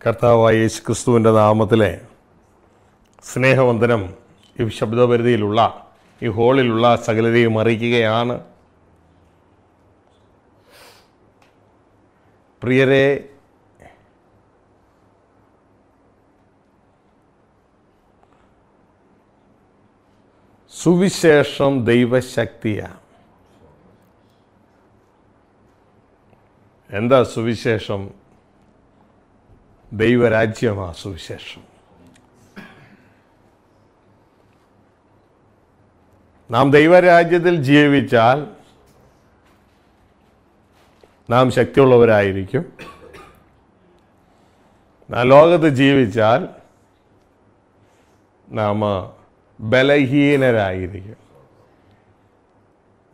കർത്താവായ യേശു ക്രിസ്തുവിൻ്റെ നാമത്തിലെ സ്നേഹവന്ദനം ഈ ശബ്ദപരിധിയിലുള്ള ഈ ഹോളിലുള്ള സകലരെയും അറിയിക്കുകയാണ്. പ്രിയരെ, സുവിശേഷം ദൈവശക്തിയാണ്. എന്താ സുവിശേഷം? ദൈവരാജ്യമാണ് സുവിശേഷം. നാം ദൈവരാജ്യത്തിൽ ജീവിച്ചാൽ നാം ശക്തിയുള്ളവരായിരിക്കും. നാം ലോകത്ത് ജീവിച്ചാൽ നാം ബലഹീനരായിരിക്കും.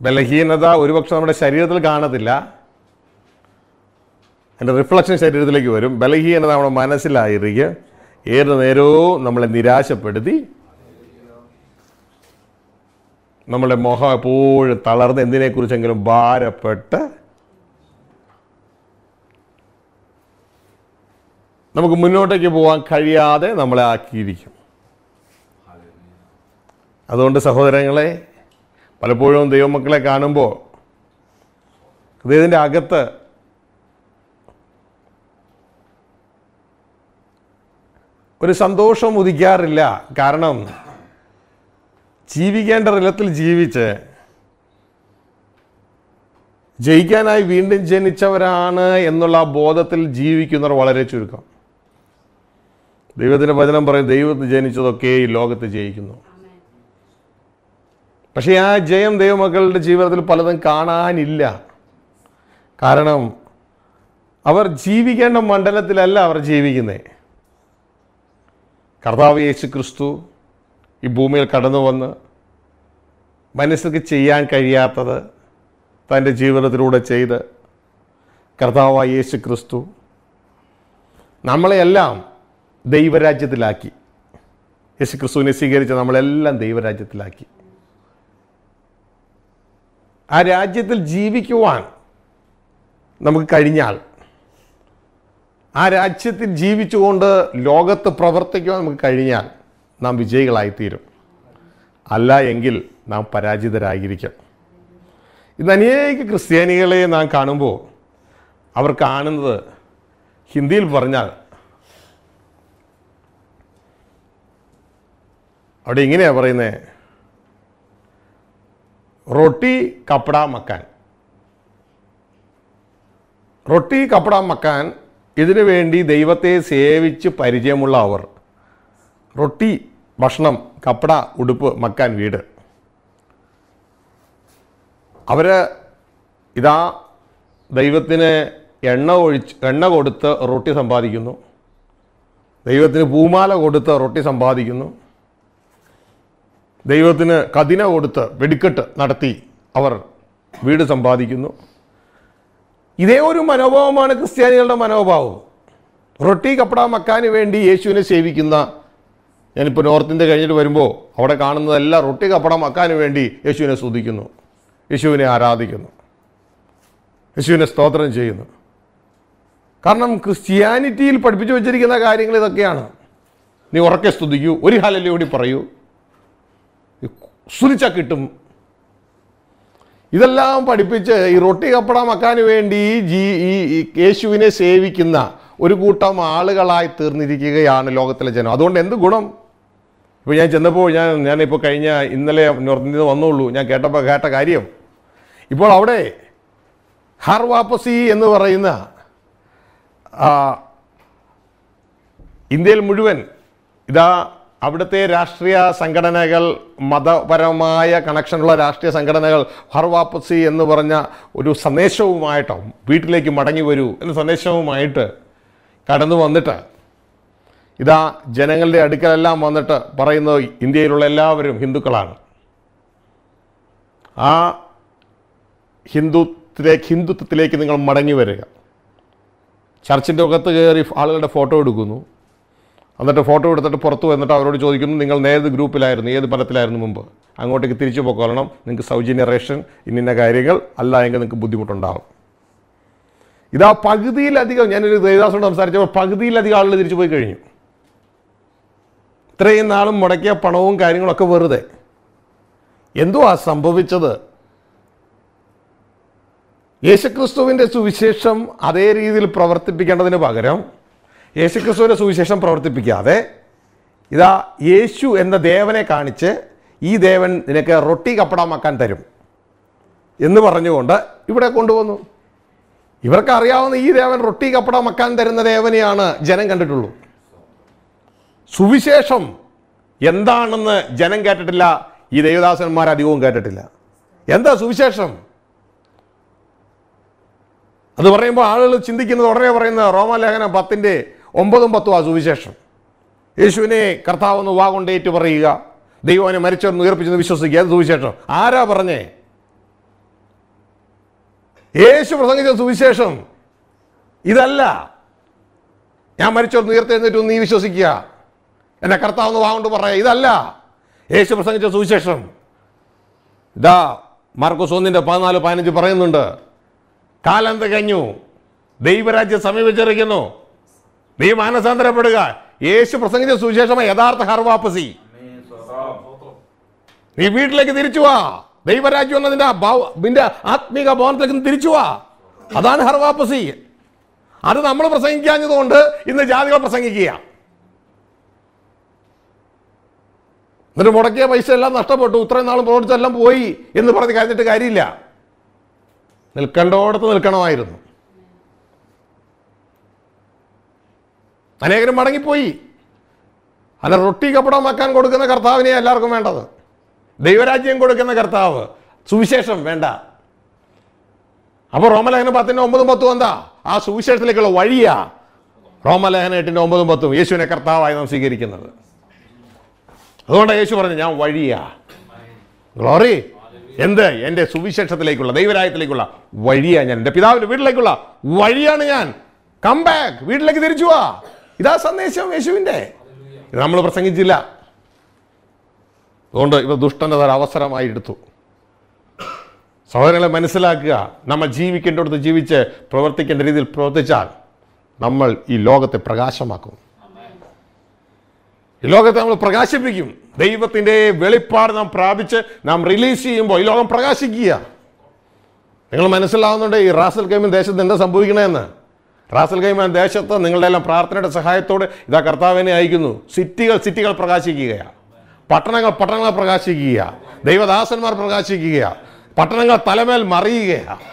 ബലഹീനത ഒരുപക്ഷെ നമ്മുടെ ശരീരത്തിൽ കാണത്തില്ല, അതിൻ്റെ റിഫ്ലക്ഷൻ ശരീരത്തിലേക്ക് വരും. ബലഹീനത നമ്മുടെ മനസ്സിലായിരിക്കും. ഏത് നേരവും നമ്മളെ നിരാശപ്പെടുത്തി നമ്മുടെ മുഖം എപ്പോഴും തളർന്ന് എന്തിനെക്കുറിച്ചെങ്കിലും ഭാരപ്പെട്ട് നമുക്ക് മുന്നോട്ടേക്ക് പോകാൻ കഴിയാതെ നമ്മളെ ആക്കിയിരിക്കും. അതുകൊണ്ട് സഹോദരങ്ങളെ, പലപ്പോഴും ദൈവമക്കളെ കാണുമ്പോൾ ഹൃദയത്തിൻ്റെ അകത്ത് ഒരു സന്തോഷം ഉദിക്കാറില്ല. കാരണം ജീവിക്കേണ്ട റിലത്തിൽ ജീവിച്ച് ജയിക്കാനായി വീണ്ടും ജനിച്ചവരാണ് എന്നുള്ള ബോധത്തിൽ ജീവിക്കുന്നവർ വളരെ ചുരുക്കം. ദൈവത്തിൻ്റെ വചനം പറയും, ദൈവത്തിൽ ജനിച്ചതൊക്കെ ഈ ലോകത്ത് ജയിക്കുന്നു. പക്ഷേ ആ ജയം ദൈവമക്കളുടെ ജീവിതത്തിൽ പലതും കാണാനില്ല. കാരണം അവർ ജീവിക്കേണ്ട മണ്ഡലത്തിലല്ല അവർ ജീവിക്കുന്നത്. കർത്താവ് യേശു ക്രിസ്തു ഈ ഭൂമിയിൽ കടന്നു വന്ന് മനുഷ്യർക്ക് ചെയ്യാൻ കഴിയാത്തത് തൻ്റെ ജീവിതത്തിലൂടെ ചെയ്ത് കർത്താവായ യേശു ക്രിസ്തു നമ്മളെയെല്ലാം ദൈവരാജ്യത്തിലാക്കി. യേശു ക്രിസ്തുവിനെ സ്വീകരിച്ച് നമ്മളെല്ലാം ദൈവരാജ്യത്തിലാക്കി. ആ രാജ്യത്തിൽ ജീവിക്കുവാൻ നമുക്ക് കഴിഞ്ഞാൽ, ആ രാജ്യത്തിൽ ജീവിച്ചുകൊണ്ട് ലോകത്ത് പ്രവർത്തിക്കുവാൻ നമുക്ക് കഴിഞ്ഞാൽ നാം വിജയികളായിത്തീരും. അല്ല എങ്കിൽ നാം പരാജിതരായിരിക്കും. ഇന്ന് അനേക ക്രിസ്ത്യാനികളെ നാം കാണുമ്പോൾ അവർ കാണുന്നത്, ഹിന്ദിയിൽ പറഞ്ഞാൽ അവിടെ ഇങ്ങനെയാണ് പറയുന്നത്, റൊട്ടി കപ്പട മക്കാൻ. റൊട്ടി കപ്പട മക്കാൻ, ഇതിനു വേണ്ടി ദൈവത്തെ സേവിച്ച് പരിചയമുള്ള അവർ, റൊട്ടി ഭക്ഷണം, കപ്പട ഉടുപ്പ്, മക്കാൻ വീട്. അവർ ഇതാ ദൈവത്തിന് എണ്ണ കൊടുത്ത് റൊട്ടി സമ്പാദിക്കുന്നു, ദൈവത്തിന് പൂമാല കൊടുത്ത് റൊട്ടി സമ്പാദിക്കുന്നു, ദൈവത്തിന് കതിന കൊടുത്ത് വെടിക്കെട്ട് നടത്തി അവർ വീട് സമ്പാദിക്കുന്നു. ഇതേ ഒരു മനോഭാവമാണ് ക്രിസ്ത്യാനികളുടെ മനോഭാവം. റൊട്ടി കപ്പട മക്കാന് വേണ്ടി യേശുവിനെ സേവിക്കുന്ന, ഞാനിപ്പോൾ നോർത്ത് ഇന്ത്യ കഴിഞ്ഞിട്ട് വരുമ്പോൾ അവിടെ കാണുന്നതെല്ലാം റൊട്ടി കപ്പട മക്കാന് വേണ്ടി യേശുവിനെ സ്തുതിക്കുന്നു, യേശുവിനെ ആരാധിക്കുന്നു, യേശുവിനെ സ്തോത്രം ചെയ്യുന്നു. കാരണം ക്രിസ്ത്യാനിറ്റിയിൽ പഠിപ്പിച്ചു വച്ചിരിക്കുന്ന കാര്യങ്ങൾ ഇതൊക്കെയാണ്. നീ ഉറക്കെ സ്തുതിക്കൂ, ഒരു ഹല്ലേലൂയ കൂടി പറയൂ, സ്തുതിച്ചാൽ കിട്ടും. ഇതെല്ലാം പഠിപ്പിച്ച് ഈ റൊട്ടി കപ്പട മക്കാന് വേണ്ടി ഈ യേശുവിനെ സേവിക്കുന്ന ഒരു കൂട്ടം ആളുകളായി തീർന്നിരിക്കുകയാണ് ലോകത്തിലെ ജനം. അതുകൊണ്ട് എന്ത് ഗുണം? ഇപ്പോൾ ഞാൻ ചെന്നപ്പോൾ ഞാനിപ്പോൾ ഇന്നലെ നോർത്ത് ഇന്ത്യയിൽ വന്നുള്ളൂ. ഞാൻ കേട്ട കാര്യം, ഇപ്പോൾ അവിടെ ഹർ വാപ്പസി എന്ന് പറയുന്ന ഇന്ത്യയിൽ മുഴുവൻ ഇതാ അവിടുത്തെ രാഷ്ട്രീയ സംഘടനകൾ, മതപരമായ കണക്ഷനുള്ള രാഷ്ട്രീയ സംഘടനകൾ ഹർ വാപ്പസി എന്ന് പറഞ്ഞ ഒരു സന്ദേശവുമായിട്ടോ, വീട്ടിലേക്ക് മടങ്ങി വരൂ എന്ന സന്ദേശവുമായിട്ട് കടന്നു വന്നിട്ട് ഇതാ ജനങ്ങളുടെ അടുക്കലെല്ലാം വന്നിട്ട് പറയുന്നത്, ഇന്ത്യയിലുള്ള എല്ലാവരും ഹിന്ദുക്കളാണ്. ആ ഹിന്ദുത്വത്തിലേക്ക് നിങ്ങൾ മടങ്ങി വരിക. ചർച്ചിൻ്റെ അകത്ത് കയറി ആളുകളുടെ ഫോട്ടോ എടുക്കുന്നു. എന്നിട്ട് ഫോട്ടോ എടുത്തിട്ട് പുറത്ത് വന്നിട്ട് അവരോട് ചോദിക്കുന്നു, നിങ്ങൾ ഏത് ഗ്രൂപ്പിലായിരുന്നു, ഏത് ഫലത്തിലായിരുന്നു മുമ്പ്, അങ്ങോട്ടേക്ക് തിരിച്ചു പോയിക്കൊള്ളണം, നിങ്ങൾക്ക് സൗജന്യ റേഷൻ, ഇന്ന കാര്യങ്ങൾ, അല്ല എങ്കിൽ നിങ്ങൾക്ക് ബുദ്ധിമുട്ടുണ്ടാകും. ഇതാ പകുതിയിലധികം, ഞാനൊരു ദേവദാസനോട് സംസാരിച്ചപ്പോൾ പകുതിയിലധികം ആളുകൾ തിരിച്ചു പോയി കഴിഞ്ഞു. ഇത്രയും നാളും മുടക്കിയ പണവും കാര്യങ്ങളൊക്കെ വെറുതെ. എന്തുവാ സംഭവിച്ചത്? യേശുക്രിസ്തുവിൻ്റെ സുവിശേഷം അതേ രീതിയിൽ പ്രവർത്തിപ്പിക്കേണ്ടതിന് പകരം യേശുക്രിസ്തുവിൻ്റെ സുവിശേഷം പ്രവർത്തിപ്പിക്കാതെ ഇതാ യേശു എന്ന ദേവനെ കാണിച്ച് ഈ ദേവൻ നിനക്ക് റൊട്ടി കപ്പടമാക്കാൻ തരും എന്ന് പറഞ്ഞുകൊണ്ട് ഇവിടെ കൊണ്ടുവന്നു. ഇവർക്ക് അറിയാവുന്ന ഈ ദേവൻ റൊട്ടി കപ്പടമാക്കാൻ തരുന്ന ദേവനെയാണ് ജനം കണ്ടിട്ടുള്ളൂ. സുവിശേഷം എന്താണെന്ന് ജനം കേട്ടിട്ടില്ല. ഈ ദേവദാസന്മാർ അധികവും കേട്ടിട്ടില്ല. എന്താ സുവിശേഷം? അത് പറയുമ്പോൾ ആളുകൾ ചിന്തിക്കുന്നത് ഉടനെ പറയുന്ന റോമാലേഖനം 10:9-10 സുവിശേഷം. യേശുവിനെ കർത്താവെന്ന് വാ കൊണ്ടേറ്റ് പറയുക, ദൈവനെ മരിച്ചവരെന്ന് ഉയർപ്പിച്ചെന്ന് വിശ്വസിക്കുക. അത് സുവിശേഷം. ആരാ പറഞ്ഞേ? യേശു പ്രസംഗിച്ച സുവിശേഷം ഇതല്ല. ഞാൻ മരിച്ചവരെന്ന് ഉയർത്തെഴുന്നേറ്റ് നീ വിശ്വസിക്കുക, എന്നെ കർത്താവെന്ന് വാ കൊണ്ട് പറയുക, ഇതല്ല യേശു പ്രസംഗിച്ച സുവിശേഷം. ഇതാ മാർക്കോസ് 1:14-15 പറയുന്നുണ്ട്, കാലം തികഞ്ഞു, ദൈവരാജ്യം സമീപിച്ചിരിക്കുന്നു, നീ മാനസാന്തരപ്പെടുക. യേശു പ്രസംഗിച്ച സുവിശേഷമായ യഥാർത്ഥ ഹർവാപ്പസി. നീ വീട്ടിലേക്ക് തിരിച്ചു വാ, ദൈവരാജ്യം എന്നതിന്റെ ആത്മീക ഭവനത്തിലേക്ക് തിരിച്ചു വാ. അതാണ് ഹർവാപ്പസി. അത് നമ്മൾ പ്രസംഗിക്കാഞ്ഞതുകൊണ്ട് ഇന്ന് ജാതികൾ പ്രസംഗിക്കുക. എന്നിട്ട് മുടക്കിയ പൈസ എല്ലാം നഷ്ടപ്പെട്ടു, ഇത്രയും നാളും പ്രവർത്തിച്ചെല്ലാം പോയി എന്ന് പറഞ്ഞ് കഴിഞ്ഞിട്ട് കാര്യമില്ല. നിൽക്കേണ്ടോടത്ത് നിൽക്കണമായിരുന്നു. അനേകരും മടങ്ങിപ്പോയി. അല്ല, റൊട്ടി കപ്പടമാക്കാൻ കൊടുക്കുന്ന കർത്താവിനെ എല്ലാവർക്കും വേണ്ടത്. ദൈവരാജ്യം കൊടുക്കുന്ന കർത്താവ്, സുവിശേഷം വേണ്ട. അപ്പോൾ റോമലേഖനം 10:9-10 എന്താ? ആ സുവിശേഷത്തിലേക്കുള്ള വഴിയാ റോമലേഖനം 8:9-10 യേശുവിനെ കർത്താവായി നാം സ്വീകരിക്കുന്നത്. അതുകൊണ്ടാണ് യേശു പറഞ്ഞു, ഞാൻ വഴിയാ. ഗ്ലോറി. എന്ത്? എൻ്റെ സുവിശേഷത്തിലേക്കുള്ള, ദൈവരാജ്യത്തിലേക്കുള്ള വഴിയാ ഞാൻ. എൻ്റെ പിതാവിൻ്റെ വീട്ടിലേക്കുള്ള വഴിയാണ് ഞാൻ. കം ബാക്ക്, വീട്ടിലേക്ക് തിരിച്ചു വാ. ഇതാ സന്ദേശം യേശുവിൻ്റെ. ഇത് നമ്മൾ പ്രസംഗിച്ചില്ല. അതുകൊണ്ട് ഇവ ദുഷ്ടൻ്റെ അവസരമായി എടുത്തു. സഹോദരങ്ങളെ മനസ്സിലാക്കുക, നമ്മൾ ജീവിക്കേണ്ടടുത്ത് ജീവിച്ച് പ്രവർത്തിക്കേണ്ട രീതിയിൽ പ്രവർത്തിച്ചാൽ നമ്മൾ ഈ ലോകത്തെ പ്രകാശമാക്കും. ഈ ലോകത്തെ നമ്മൾ പ്രകാശിപ്പിക്കും. ദൈവത്തിൻ്റെ വെളിപ്പാട് നാം പ്രാപിച്ച് നാം റിലീസ് ചെയ്യുമ്പോൾ ഈ ലോകം പ്രകാശിക്കുക. നിങ്ങൾ മനസ്സിലാവുന്നുണ്ട് ഈ റാസൽ ഗൈമൻ ദേശത്ത് എന്താ സംഭവിക്കണമെന്ന്? റാസൽ ഗൈമൻ ദേശത്ത് നിങ്ങളുടെ എല്ലാം പ്രാർത്ഥനയുടെ സഹായത്തോടെ ഇതാ കർത്താവിനെ അയക്കുന്നു. സിറ്റികൾ പ്രകാശിക്കുകയാണ്. പട്ടണങ്ങൾ പ്രകാശിക്കുകയാണ്. ദൈവദാസന്മാർ പ്രകാശിക്കുകയാണ്. പട്ടണങ്ങൾ തലമേൽ മറിയുകയാണ്.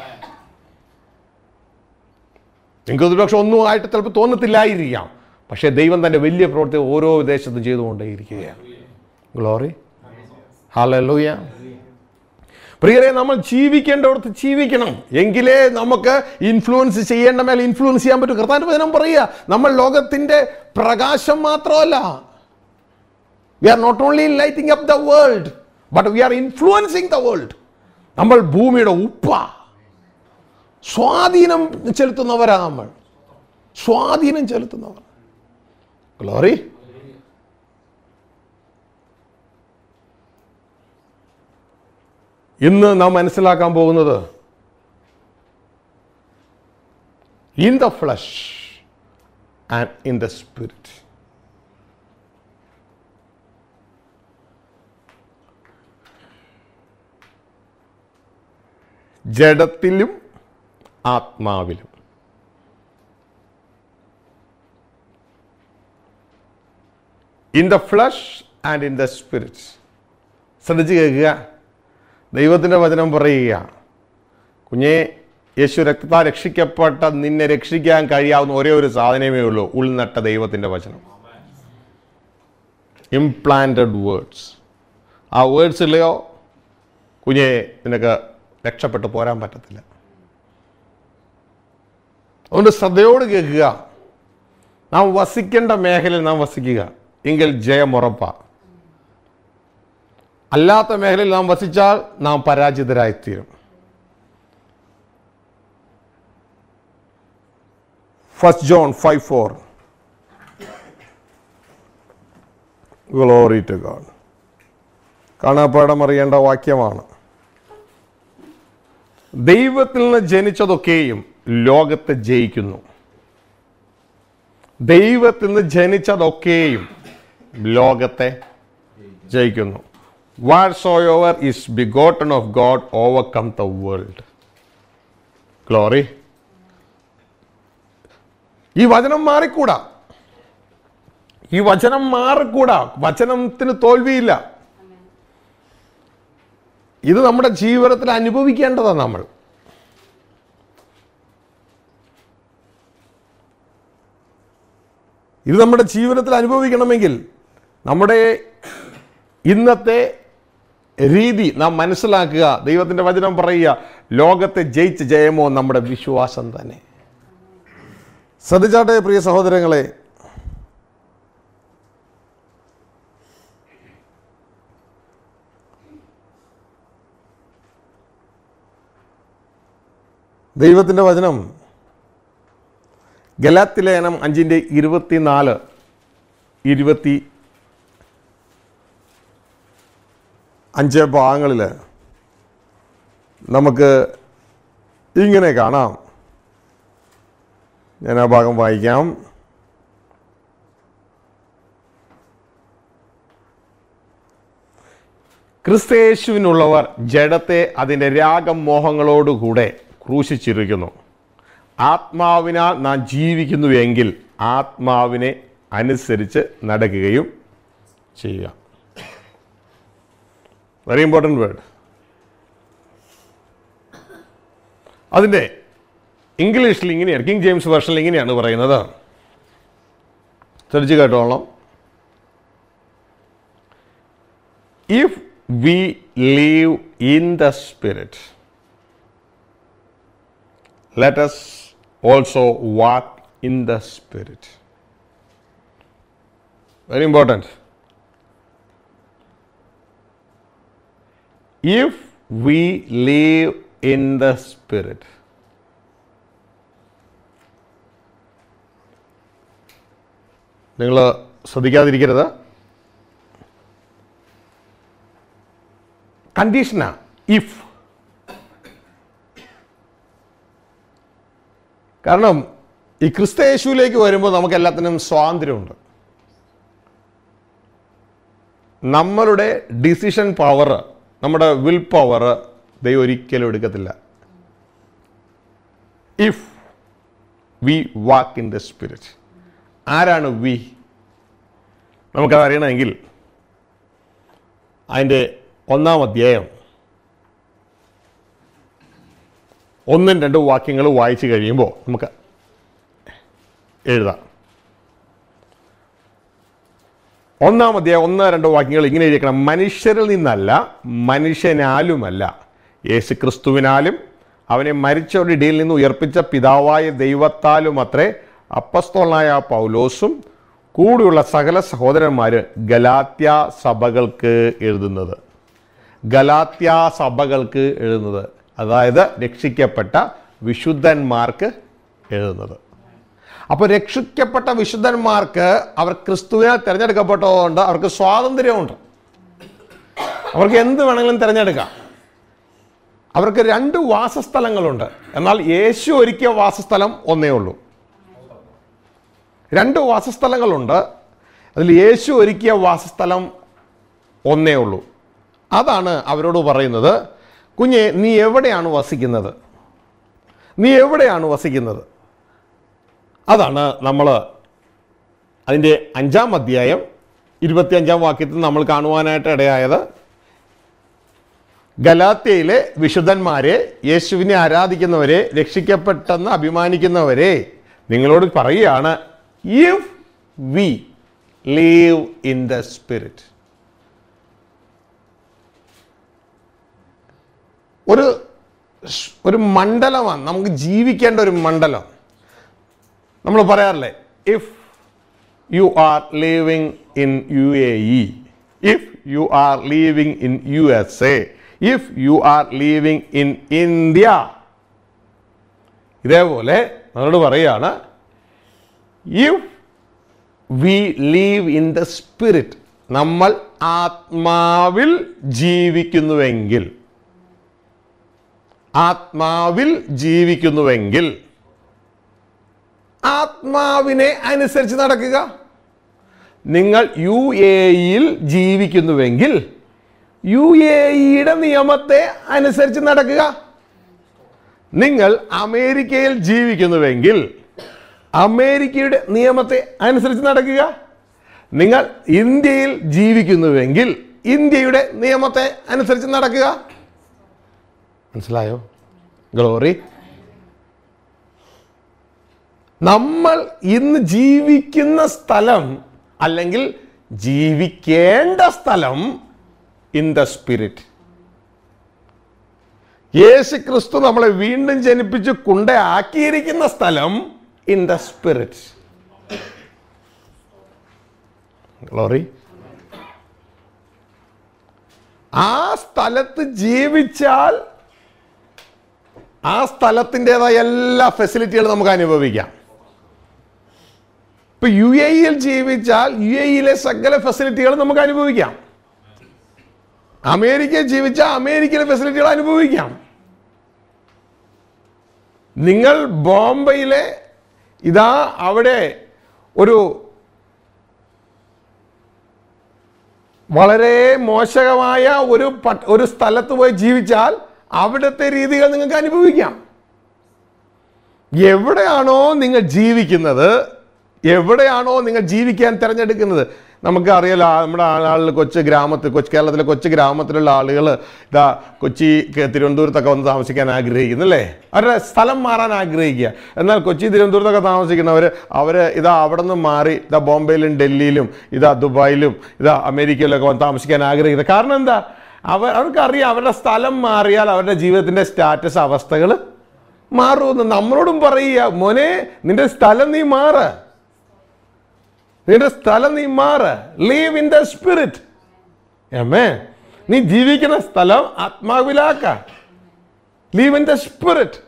നിങ്ങൾക്ക് ഒരുപക്ഷെ ഒന്നും ആയിട്ട് ചിലപ്പോൾ തോന്നത്തില്ലായിരിക്കാം. പക്ഷേ ദൈവം തൻ്റെ വലിയ പ്രവൃത്തി ഓരോ ദേശത്തും ചെയ്തുകൊണ്ടേയിരിക്കുകയാണ്. ഗ്ലോറി. ഹല്ലേലൂയ. പ്രിയരെ, നമ്മൾ ജീവിക്കേണ്ടടുത്ത് ജീവിക്കണം. എങ്കിലേ നമുക്ക് ഇൻഫ്ലുവൻസ് ചെയ്യേണ്ട മേൽ ഇൻഫ്ലുവൻസ് ചെയ്യാൻ പറ്റും. കർത്താവിന്റെ വചനം പറയുക, നമ്മൾ ലോകത്തിൻ്റെ പ്രകാശം മാത്രമല്ല. We are not only lighting up the world, but we are influencing the world. നമ്മൾ ഭൂമിയുടെ ഉപ്പ, സ്വാധീനം ചെലുത്തുന്നവരാ. നമ്മൾ സ്വാധീനം ചെലുത്തുന്നവർ. ഗ്ലോറി. ഇന്ന് നാം മനസ്സിലാക്കാൻ പോകുന്നത് in the flesh and in the spirit. ജഡത്തിലും ആത്മാവിലും. In the flesh and in the spirit. ശ്രദ്ധിച്ച് കേൾക്കുക. ദൈവത്തിൻ്റെ വചനം പറയുക, കുഞ്ഞെ, യേശു രക്തത്താൽ രക്ഷിക്കപ്പെട്ട നിന്നെ രക്ഷിക്കാൻ കഴിയാവുന്ന ഒരേ ഒരു സാധനമേ ഉള്ളൂ, ഉൾനട്ട ദൈവത്തിൻ്റെ വചനം. Implanted words. ആ വേർഡ്സ് ഇല്ലയോ കുഞ്ഞെ, നിനക്ക് രക്ഷപ്പെട്ടു പോരാൻ പറ്റത്തില്ല. അതുകൊണ്ട് ശ്രദ്ധയോട് കേൾക്കുക. നാം വസിക്കേണ്ട മേഖലയിൽ നാം വസിക്കുക, എങ്കിൽ ജയം ഉറപ്പാ. അല്ലാത്ത മേഖലയിൽ നാം വസിച്ചാൽ നാം പരാജിതരായിത്തീരും. 1 John 5:4. Glory to God. കാണാപ്പാടം അറിയേണ്ട വാക്യമാണ്. ദൈവത്തിൽ നിന്ന് ജനിച്ചതൊക്കെയും ലോകത്തെ ജയിക്കുന്നു. ദൈവത്തിൽ നിന്ന് ജനിച്ചതൊക്കെയും ലോകത്തെ ജയിക്കുന്നു. Whatsoever is begotten of God overcome the world. Glory. ഈ വചനം മാറിക്കൂടാ. വചനത്തിന് തോൽവിയില്ല. ഇത് നമ്മുടെ ജീവിതത്തിൽ അനുഭവിക്കേണ്ടതാണ്. നമ്മൾ ഇത് നമ്മുടെ ജീവിതത്തിൽ അനുഭവിക്കണമെങ്കിൽ നമ്മുടെ ഇന്നത്തെ രീതി നാം മനസ്സിലാക്കുക. ദൈവത്തിൻ്റെ വചനം പറയുക, ലോകത്തെ ജയിച്ച് ജയമോ നമ്മുടെ വിശ്വാസം തന്നെ. ശ്രദ്ധിച്ചാട്ടെ പ്രിയ സഹോദരങ്ങളെ, ദൈവത്തിൻ്റെ വചനം ഗലാത്യലേഖനം 5:24-25 ഭാഗങ്ങളിൽ നമുക്ക് ഇങ്ങനെ കാണാം. ഞാൻ ആ ഭാഗം വായിക്കാം. ക്രിസ്തയേശുവിനുള്ളവർ ജഡത്തെ അതിൻ്റെ രാഗമോഹങ്ങളോടുകൂടെ ക്രൂശിച്ചിരിക്കുന്നു. ആത്മാവിനാൽ നാം ജീവിക്കുന്നുവെങ്കിൽ ആത്മാവിനെ അനുസരിച്ച് നടക്കുകയും ചെയ്യുക. Very important word. അതിൻ്റെ ഇംഗ്ലീഷിൽ ഇങ്ങനെയാണ്, കിങ് ജെയിംസ് വേർഷനിൽ ഇങ്ങനെയാണ് പറയുന്നത്. ശ്രദ്ധിച്ച് കേട്ടോളണം. If we live in the spirit, let us also walk in the spirit. Very important. If we live in the spirit, നിങ്ങൾ ശ്രദ്ധിക്കാതിരിക്കരുത്. കണ്ടീഷനാ ഇഫ്. കാരണം ഈ ക്രിസ്തയേശുവിലേക്ക് വരുമ്പോൾ നമുക്ക് എല്ലാത്തിനും സ്വാതന്ത്ര്യമുണ്ട്. നമ്മളുടെ ഡിസിഷൻ പവർ, നമ്മുടെ വിൽ പവർ ദൈവം ഒരിക്കലും എടുക്കത്തില്ല. If we walk in the spirit. ആരാണ് വി? നമുക്കത് അറിയണമെങ്കിൽ അതിൻ്റെ 1-ാം അധ്യായം 1-2 വാക്യങ്ങൾ വായിച്ചു കഴിയുമ്പോൾ നമുക്ക് എഴുതാം. 1-ാം അധ്യായം 1-2 വാക്യങ്ങൾ ഇങ്ങനെ എഴുതിക്കണം. മനുഷ്യരിൽ നിന്നല്ല, മനുഷ്യനാലുമല്ല, യേശു ക്രിസ്തുവിനാലും അവനെ മരിച്ചവരുടെ ഇടയിൽ നിന്ന് ഉയർപ്പിച്ച പിതാവായ ദൈവത്താലും അത്രേ അപ്പസ്തോലനായ പൗലോസും കൂടെയുള്ള സകല സഹോദരന്മാർ ഗലാത്യ സഭകൾക്ക് എഴുതുന്നത്. അതായത് രക്ഷിക്കപ്പെട്ട വിശുദ്ധന്മാർക്ക് എഴുതുന്നത്. അപ്പോൾ രക്ഷിക്കപ്പെട്ട വിശുദ്ധന്മാർക്ക് അവർ ക്രിസ്തുവിനാൽ തിരഞ്ഞെടുക്കപ്പെട്ടതുകൊണ്ട് അവർക്ക് സ്വാതന്ത്ര്യമുണ്ട്. അവർക്ക് എന്ത് വേണമെങ്കിലും തിരഞ്ഞെടുക്കാം. അവർക്ക് 2 വാസസ്ഥലങ്ങളുണ്ട്. എന്നാൽ യേശു ഒരുക്കിയ വാസസ്ഥലം ഒന്നേ ഉള്ളൂ. 2 വാസസ്ഥലങ്ങളുണ്ട്. അതിൽ യേശു ഒരുക്കിയ വാസസ്ഥലം ഒന്നേ ഉള്ളൂ. അതാണ് അവരോട് പറയുന്നത്, കുഞ്ഞെ നീ എവിടെയാണ് വസിക്കുന്നത്? അതാണ് നമ്മൾ അതിൻ്റെ 5-ാം അധ്യായം 25-ാം വാക്യത്തിൽ നമ്മൾ കാണുവാനായിട്ട് ഇടയായത്. ഗലാത്യയിലെ വിശുദ്ധന്മാരെ, യേശുവിനെ ആരാധിക്കുന്നവരെ, രക്ഷിക്കപ്പെട്ടെന്ന് അഭിമാനിക്കുന്നവരെ നിങ്ങളോട് പറയുകയാണ്, if we live in the spirit. ഒരു മണ്ഡലമാണ് നമുക്ക് ജീവിക്കേണ്ട ഒരു മണ്ഡലം. നമ്മൾ പറയാറില്ലേ, if you are living in UAE, if you are living in USA, if you are living in India. ഇതേപോലെ നമ്മളോട് പറയുകയാണ്, if we live in the spirit, നമ്മൾ ആത്മാവിൽ ജീവിക്കുന്നുവെങ്കിൽ ആത്മാവിനെ അനുസരിച്ച് നടക്കുക. നിങ്ങൾ UAE-യിൽ ജീവിക്കുന്നുവെങ്കിൽ UAE-യുടെ നിയമത്തെ അനുസരിച്ച് നടക്കുക. നിങ്ങൾ അമേരിക്കയിൽ ജീവിക്കുന്നുവെങ്കിൽ അമേരിക്കയുടെ നിയമത്തെ അനുസരിച്ച് നടക്കുക. നിങ്ങൾ ഇന്ത്യയിൽ ജീവിക്കുന്നുവെങ്കിൽ ഇന്ത്യയുടെ നിയമത്തെ അനുസരിച്ച് നടക്കുക. മനസ്സിലായോ? ഗ്ലോറി. നമ്മൾ ഇന്ന് ജീവിക്കുന്ന സ്ഥലം അല്ലെങ്കിൽ ജീവിക്കേണ്ട സ്ഥലം ഇൻ ദ സ്പിരിറ്റ്. യേശു ക്രിസ്തു നമ്മളെ വീണ്ടും ജനിപ്പിച്ച് കൊണ്ടാക്കിയിരിക്കുന്ന സ്ഥലം ഇൻ ദ സ്പിരിറ്റ്. ഗ്ലോറി. ആ സ്ഥലത്ത് ജീവിച്ചാൽ ആ സ്ഥലത്തിൻ്റെതായ എല്ലാ ഫെസിലിറ്റികളും നമുക്ക് അനുഭവിക്കാം. ഇപ്പൊ UAE-യിൽ ജീവിച്ചാൽ UAE-യിലെ സകല ഫെസിലിറ്റികളും നമുക്ക് അനുഭവിക്കാം. അമേരിക്കയിൽ ജീവിച്ചാൽ അമേരിക്കയിലെ ഫെസിലിറ്റികൾ അനുഭവിക്കാം. നിങ്ങൾ ബോംബെയിലെ ഇതാ അവിടെ വളരെ മോശമായ ഒരു സ്ഥലത്ത് പോയി ജീവിച്ചാൽ അവിടുത്തെ രീതികൾ നിങ്ങൾക്ക് അനുഭവിക്കാം. എവിടെയാണോ നിങ്ങൾ ജീവിക്കുന്നത്, എവിടെയാണോ നിങ്ങൾ ജീവിക്കാൻ തിരഞ്ഞെടുക്കുന്നത്, നമുക്ക് അറിയാലോ. നമ്മുടെ ആളുകൾ കേരളത്തിലെ കൊച്ചു ഗ്രാമത്തിലുള്ള ആളുകൾ ഇതാ തിരുവനന്തപുരത്തൊക്കെ വന്ന് താമസിക്കാൻ ആഗ്രഹിക്കുന്നല്ലേ, അവരുടെ സ്ഥലം മാറാൻ ആഗ്രഹിക്കുക. എന്നാൽ തിരുവനന്തപുരത്തൊക്കെ താമസിക്കുന്നവർ ഇതാ അവിടെ നിന്ന് മാറി ഇതാ ബോംബെയിലും ഡൽഹിയിലും ഇതാ ദുബായിലും ഇതാ അമേരിക്കയിലൊക്കെ വന്ന് താമസിക്കാൻ ആഗ്രഹിക്കുന്നത്. കാരണം എന്താ? അവർക്കറിയാം അവരുടെ സ്ഥലം മാറിയാൽ അവരുടെ ജീവിതത്തിൻ്റെ സ്റ്റാറ്റസ് അവസ്ഥകൾ മാറുമെന്ന്. നമ്മളോടും പറയുക, മോനെ നിന്റെ സ്ഥലം നീ മാറ്, നിന്റെ സ്ഥലം നീ മാറ്. Live in the spirit. ആമേൻ. നീ ജീവിക്കുന്ന സ്ഥലം ആത്മാവിലാക്ക. Live in the spirit.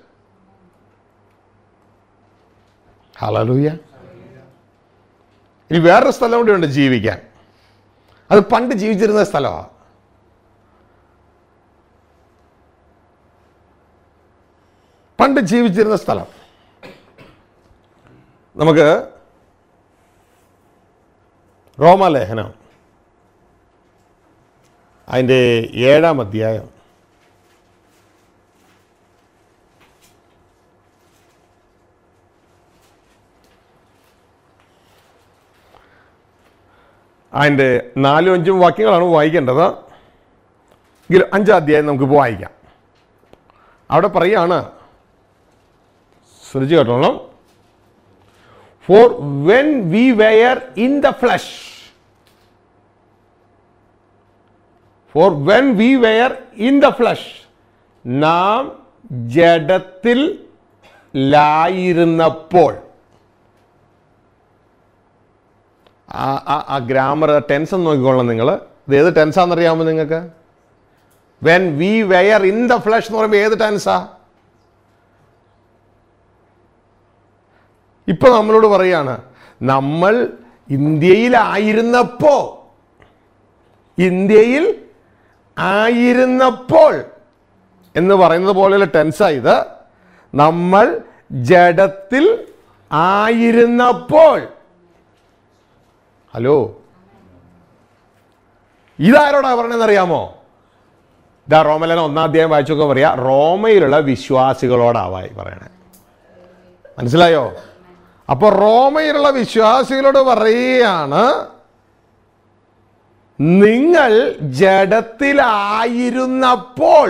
ഹല്ലേലൂയ. ഇനി വേറൊരു സ്ഥലം കൂടി ഉണ്ട് ജീവിക്കാൻ. അത് പണ്ട് ജീവിച്ചിരുന്ന സ്ഥലമാണ്. പണ്ട് ജീവിച്ചിരുന്ന സ്ഥലം. നമുക്ക് റോമാലേഖനം അതിൻ്റെ 7-ാം അധ്യായം അതിൻ്റെ 4-5 വാക്യങ്ങളാണ് വായിക്കേണ്ടത്. എങ്കിലും 5-ാം അധ്യായം നമുക്കിപ്പോൾ വായിക്കാം. അവിടെ പറയാണ്, ശ്രദ്ധിച്ചു കേട്ടോളാം. For when we were in the flesh, നാം ജഡത്തിൽ ലായിരുന്നപ്പോൾ. ആ ഗ്രാമർ ടെൻസ് ഒന്ന് നോക്കിക്കോളാം നിങ്ങൾ. ഇത് ഏത് ടെൻസാണെന്നറിയാമോ നിങ്ങൾക്ക്? when we were in the flesh എന്ന് പറയുമ്പോൾ ഏത് ടെൻസാ? ഇപ്പൊ നമ്മളോട് പറയാണ്, നമ്മൾ ഇന്ത്യയിൽ ആയിരുന്നപ്പോൾ എന്ന് പറയുന്നത് പോലെയുള്ള ടെൻസായത്. നമ്മൾ ജഡത്തിൽ ആയിരുന്നപ്പോൾ. ഹലോ, ഇതാരോടാ പറഞ്ഞതെന്നറിയാമോ? ഇതാ റോമലേഖനം 1-ാം അധ്യായം വായിച്ചൊക്കെ പറയാ, റോമയിലുള്ള വിശ്വാസികളോടാവായി പറയണേ. മനസ്സിലായോ? അപ്പൊ റോമയിലുള്ള വിശ്വാസികളോട് പറയുകയാണ്, നിങ്ങൾ ജഡത്തിലായിരുന്നപ്പോൾ.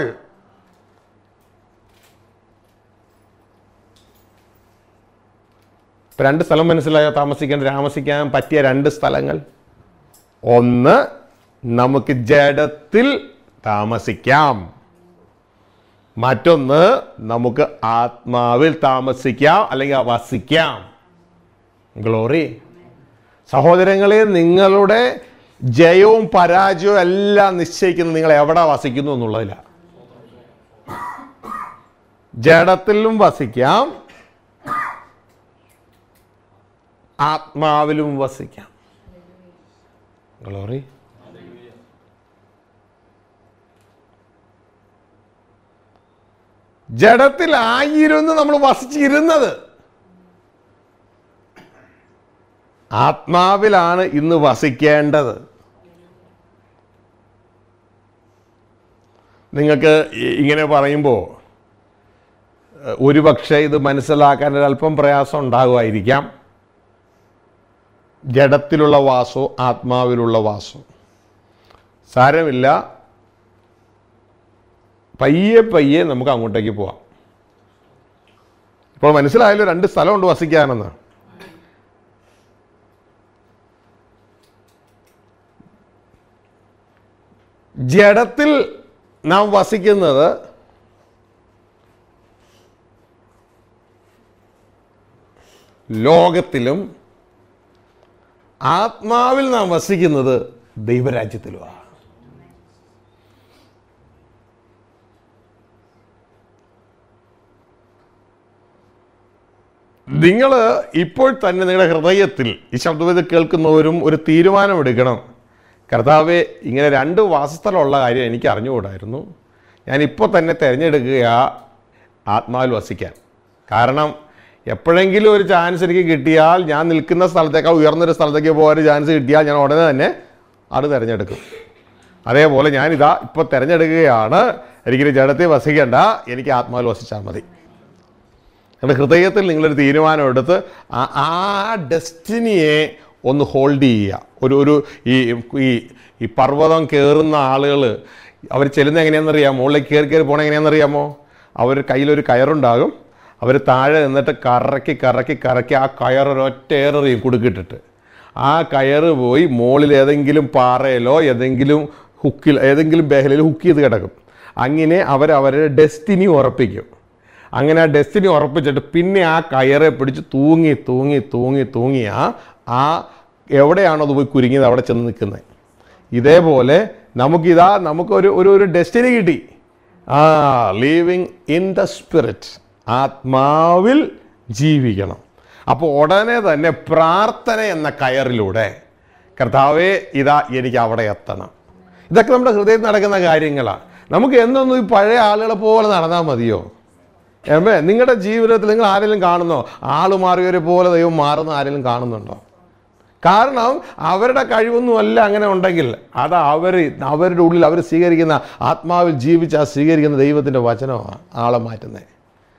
ഇപ്പൊ 2 സ്ഥലം മനസ്സിലായോ? താമസിക്കാൻ പറ്റിയ 2 സ്ഥലങ്ങൾ. ഒന്ന്, നമുക്ക് ജഡത്തിൽ താമസിക്കാം. മറ്റൊന്ന്, നമുക്ക് ആത്മാവിൽ താമസിക്കാം അല്ലെങ്കിൽ വസിക്കാം. ഗ്ലോറി. സഹോദരങ്ങളെ, നിങ്ങളുടെ ജയവും പരാജയവും എല്ലാം നിശ്ചയിക്കുന്നത് നിങ്ങൾ എവിടെ വസിക്കുന്നു എന്നുള്ളതില്ല. ജഡത്തിലും വസിക്കാം, ആത്മാവിലും വസിക്കാം. ഗ്ലോറി. ജഡത്തിലായിരുന്നു നമ്മൾ വസിച്ചിരുന്നത്. ആത്മാവിലാണ് ഇന്ന് വസിക്കേണ്ടത്. നിങ്ങൾക്ക് ഇങ്ങനെ പറയുമ്പോൾ ഒരുപക്ഷെ ഇത് മനസ്സിലാക്കാൻ ഒരല്പം പ്രയാസം ഉണ്ടാകുമായിരിക്കാം. ജഡത്തിലുള്ള വാസോ ആത്മാവിലുള്ള വാസോ സാരമില്ല, പയ്യെ പയ്യെ നമുക്ക് അങ്ങോട്ടേക്ക് പോവാം. ഇപ്പോൾ മനസ്സിലായാലും 2 സ്ഥലമുണ്ട് വസിക്കാനെന്ന്. ജഡത്തിൽ നാം വസിക്കുന്നത് ലോകത്തിലും, ആത്മാവിൽ നാം വസിക്കുന്നത് ദൈവരാജ്യത്തിലുമാണ്. നിങ്ങൾ ഇപ്പോൾ തന്നെ നിങ്ങളുടെ ഹൃദയത്തിൽ ഈ ശബ്ദവേദി കേൾക്കുന്നവരും ഒരു തീരുമാനമെടുക്കണം. കർത്താവേ, ഇങ്ങനെ 2 വാസസ്ഥലമുള്ള കാര്യം എനിക്ക് അറിഞ്ഞുകൂടായിരുന്നു. ഞാനിപ്പോൾ തന്നെ തിരഞ്ഞെടുക്കുക ആത്മാവിൽ വസിക്കാൻ. കാരണം എപ്പോഴെങ്കിലും ഒരു ചാൻസ് എനിക്ക് കിട്ടിയാൽ, ഞാൻ നിൽക്കുന്ന സ്ഥലത്തേക്കാൾ ഉയർന്നൊരു സ്ഥലത്തേക്ക് പോകാൻ ഒരു ചാൻസ് കിട്ടിയാൽ ഞാൻ ഉടനെ തന്നെ അത് തിരഞ്ഞെടുക്കും. അതേപോലെ ഞാനിതാ ഇപ്പോൾ തിരഞ്ഞെടുക്കുകയാണ്, എനിക്കൊരു ജഡത്തിൽ വസിക്കേണ്ട, എനിക്ക് ആത്മാവിൽ വസിച്ചാൽ മതി. നിങ്ങളുടെ ഹൃദയത്തിൽ നിങ്ങളൊരു തീരുമാനം എടുത്ത് ആ ഡെസ്റ്റിനിയെ ഒന്ന് ഹോൾഡ് ചെയ്യുക. ഈ പർവ്വതം കയറുന്ന ആളുകൾ അവർ ചെല്ലുന്നത് എങ്ങനെയാണെന്നറിയാമോ? മുകളിലേക്ക് കയറി പോകണം എങ്ങനെയാണെന്നറിയാമോ? അവർ കയ്യിലൊരു കയറുണ്ടാകും. അവർ താഴെ നിന്നിട്ട് കറക്കി ആ കയറൊരൊറ്റ ഏറെയും കുടുക്കിട്ടിട്ട് ആ കയറ് പോയി മുകളിൽ ഏതെങ്കിലും പാറയിലോ ഏതെങ്കിലും ബേഹലയിൽ ഹുക്ക് ചെയ്ത് കിടക്കും. അങ്ങനെ അവരുടെ ഡെസ്റ്റിനി ഉറപ്പിക്കും. അങ്ങനെ ആ ഡെസ്റ്റിനി ഉറപ്പിച്ചിട്ട് പിന്നെ ആ കയറെ പിടിച്ച് തൂങ്ങി ആ എവിടെയാണോ അത് പോയി കുരുങ്ങിയത് അവിടെ ചെന്ന് നിൽക്കുന്നത്. ഇതേപോലെ നമുക്കൊരു ഡെസ്റ്റിനി കിട്ടി. ലിവിങ് ഇൻ ദ സ്പിരിറ്റ്, ആത്മാവിൽ ജീവിക്കണം. അപ്പോൾ ഉടനെ തന്നെ പ്രാർത്ഥന എന്ന കയറിലൂടെ കർത്താവേ, ഇതാ എനിക്ക് അവിടെ എത്തണം. ഇതൊക്കെ നമ്മുടെ ഹൃദയത്തിൽ നടക്കുന്ന കാര്യങ്ങളാണ്. നമുക്ക് എന്നൊന്നും ഈ പഴയ ആളുകളെ പോലെ നടന്നാൽ മതിയോ? നിങ്ങളുടെ ജീവിതത്തിൽ നിങ്ങൾ ആരെങ്കിലും കാണുന്നോ? ആള് മാറിയവരെ പോലെ ദൈവം മാറുന്ന ആരെങ്കിലും കാണുന്നുണ്ടോ? കാരണം അവരുടെ കഴിവൊന്നുമല്ല അങ്ങനെ ഉണ്ടെങ്കിൽ അത് അവരുടെ ഉള്ളിൽ അവർ സ്വീകരിക്കുന്ന, ആത്മാവിൽ ജീവിച്ച് സ്വീകരിക്കുന്ന ദൈവത്തിൻ്റെ വചനമാണ് ആളെ മാറ്റുന്നത്.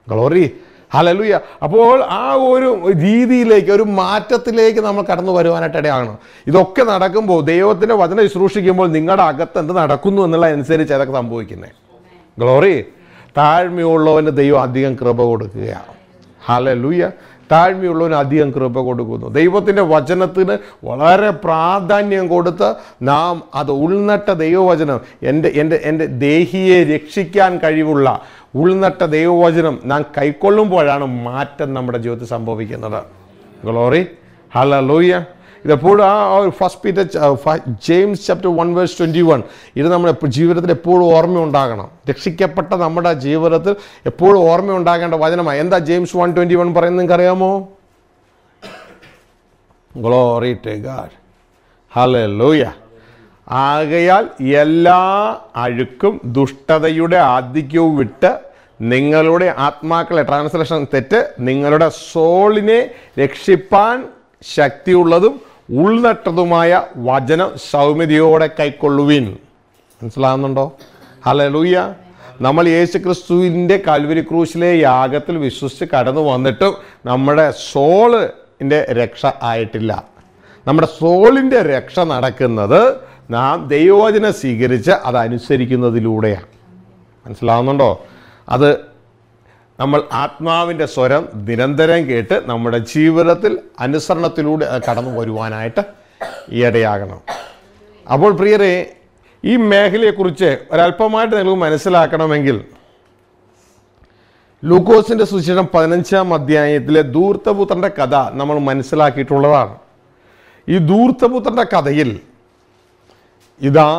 Glory, hallelujah. അപ്പോൾ ആ ഒരു രീതിയിലേക്ക്, ഒരു മാറ്റത്തിലേക്ക് നമ്മൾ കടന്നു വരുവാനായിട്ട് ഇടയാകണം. ഇതൊക്കെ നടക്കുമ്പോൾ, ദൈവത്തിൻ്റെ വചനം ശുശ്രൂഷിക്കുമ്പോൾ നിങ്ങളുടെ അകത്ത് എന്ത് നടക്കുന്നു എന്നുള്ള അനുസരിച്ച് അതൊക്കെ സംഭവിക്കുന്നത്. ഗ്ലോറി. താഴ്മയുള്ളവന് ദൈവം അധികം കൃപ കൊടുക്കുകയാണ്. ഹല്ലേലൂയ. താഴ്മയുള്ളവന് അധികം കൃപ കൊടുക്കുന്നു. ദൈവത്തിൻ്റെ വചനത്തിന് വളരെ പ്രാധാന്യം കൊടുത്ത് നാം അത് ഉൾനട്ട ദൈവവചനം, എൻ്റെ ദേഹിയെ രക്ഷിക്കാൻ കഴിവുള്ള ഉൾനട്ട ദൈവവചനം നാം കൈക്കൊള്ളുമ്പോഴാണ് മാറ്റം നമ്മുടെ ജീവിതത്തിൽ സംഭവിക്കുന്നത്. ഗ്ലോറി, ഹല്ലേലൂയ. ഇതെപ്പോഴും ജെയിംസ് ചാപ്റ്റർ 1:21 ഇത് നമ്മുടെ ജീവിതത്തിൽ എപ്പോഴും ഓർമ്മയുണ്ടാകണം. രക്ഷിക്കപ്പെട്ട നമ്മുടെ ജീവിതത്തിൽ എപ്പോഴും ഓർമ്മയുണ്ടാകേണ്ട വചനമാണ്. എന്താ ജെയിംസ് 1:21 പറയുന്നത് നിങ്ങൾക്ക് അറിയാമോ? Glory to God, hallelujah. ആകയാൽ എല്ലാ അഴുക്കും ദുഷ്ടതയുടെ ആധിക്യവും വിട്ട് നിങ്ങളുടെ ആത്മാക്കളെ, ട്രാൻസ്ലേഷൻ തെറ്റ്, നിങ്ങളുടെ സോളിനെ രക്ഷിപ്പാൻ ശക്തിയുള്ളതും ഉൾനട്ടതുമായ വചനം സൗമ്യതയോടെ കൈക്കൊള്ളുവിൻ. മനസ്സിലാകുന്നുണ്ടോ? ഹല്ലേലൂയ. നമ്മൾ യേശുക്രിസ്തുവിൻ്റെ കാൽവരി ക്രൂശിലെ യാഗത്തിൽ വിശ്വസിച്ച് കടന്നു വന്നിട്ടും നമ്മുടെ സോളിൻ്റെ രക്ഷ ആയിട്ടില്ല. നമ്മുടെ സോളിൻ്റെ രക്ഷ നടക്കുന്നത് നാം ദൈവവചനം സ്വീകരിച്ച് അതനുസരിക്കുന്നതിലൂടെയാണ്. മനസ്സിലാവുന്നുണ്ടോ? അത് നമ്മൾ ആത്മാവിൻ്റെ സ്വരം നിരന്തരം കേട്ട് നമ്മുടെ ജീവിതത്തിൽ അനുസരണത്തിലൂടെ കടന്നു വരുവാനായിട്ട് ഇടയാകണം. അപ്പോൾ പ്രിയരെ, ഈ മേഖലയെക്കുറിച്ച് ഒരല്പമായിട്ട് നിങ്ങൾ മനസ്സിലാക്കണമെങ്കിൽ ലൂക്കോസിൻ്റെ സുവിശേഷം 15-ാം അധ്യായത്തിലെ ധൂർത്തപുത്രൻ്റെ കഥ നമ്മൾ മനസ്സിലാക്കിയിട്ടുള്ളതാണ്. ഈ ധൂർത്തപുത്രൻ്റെ കഥയിൽ ഇതാ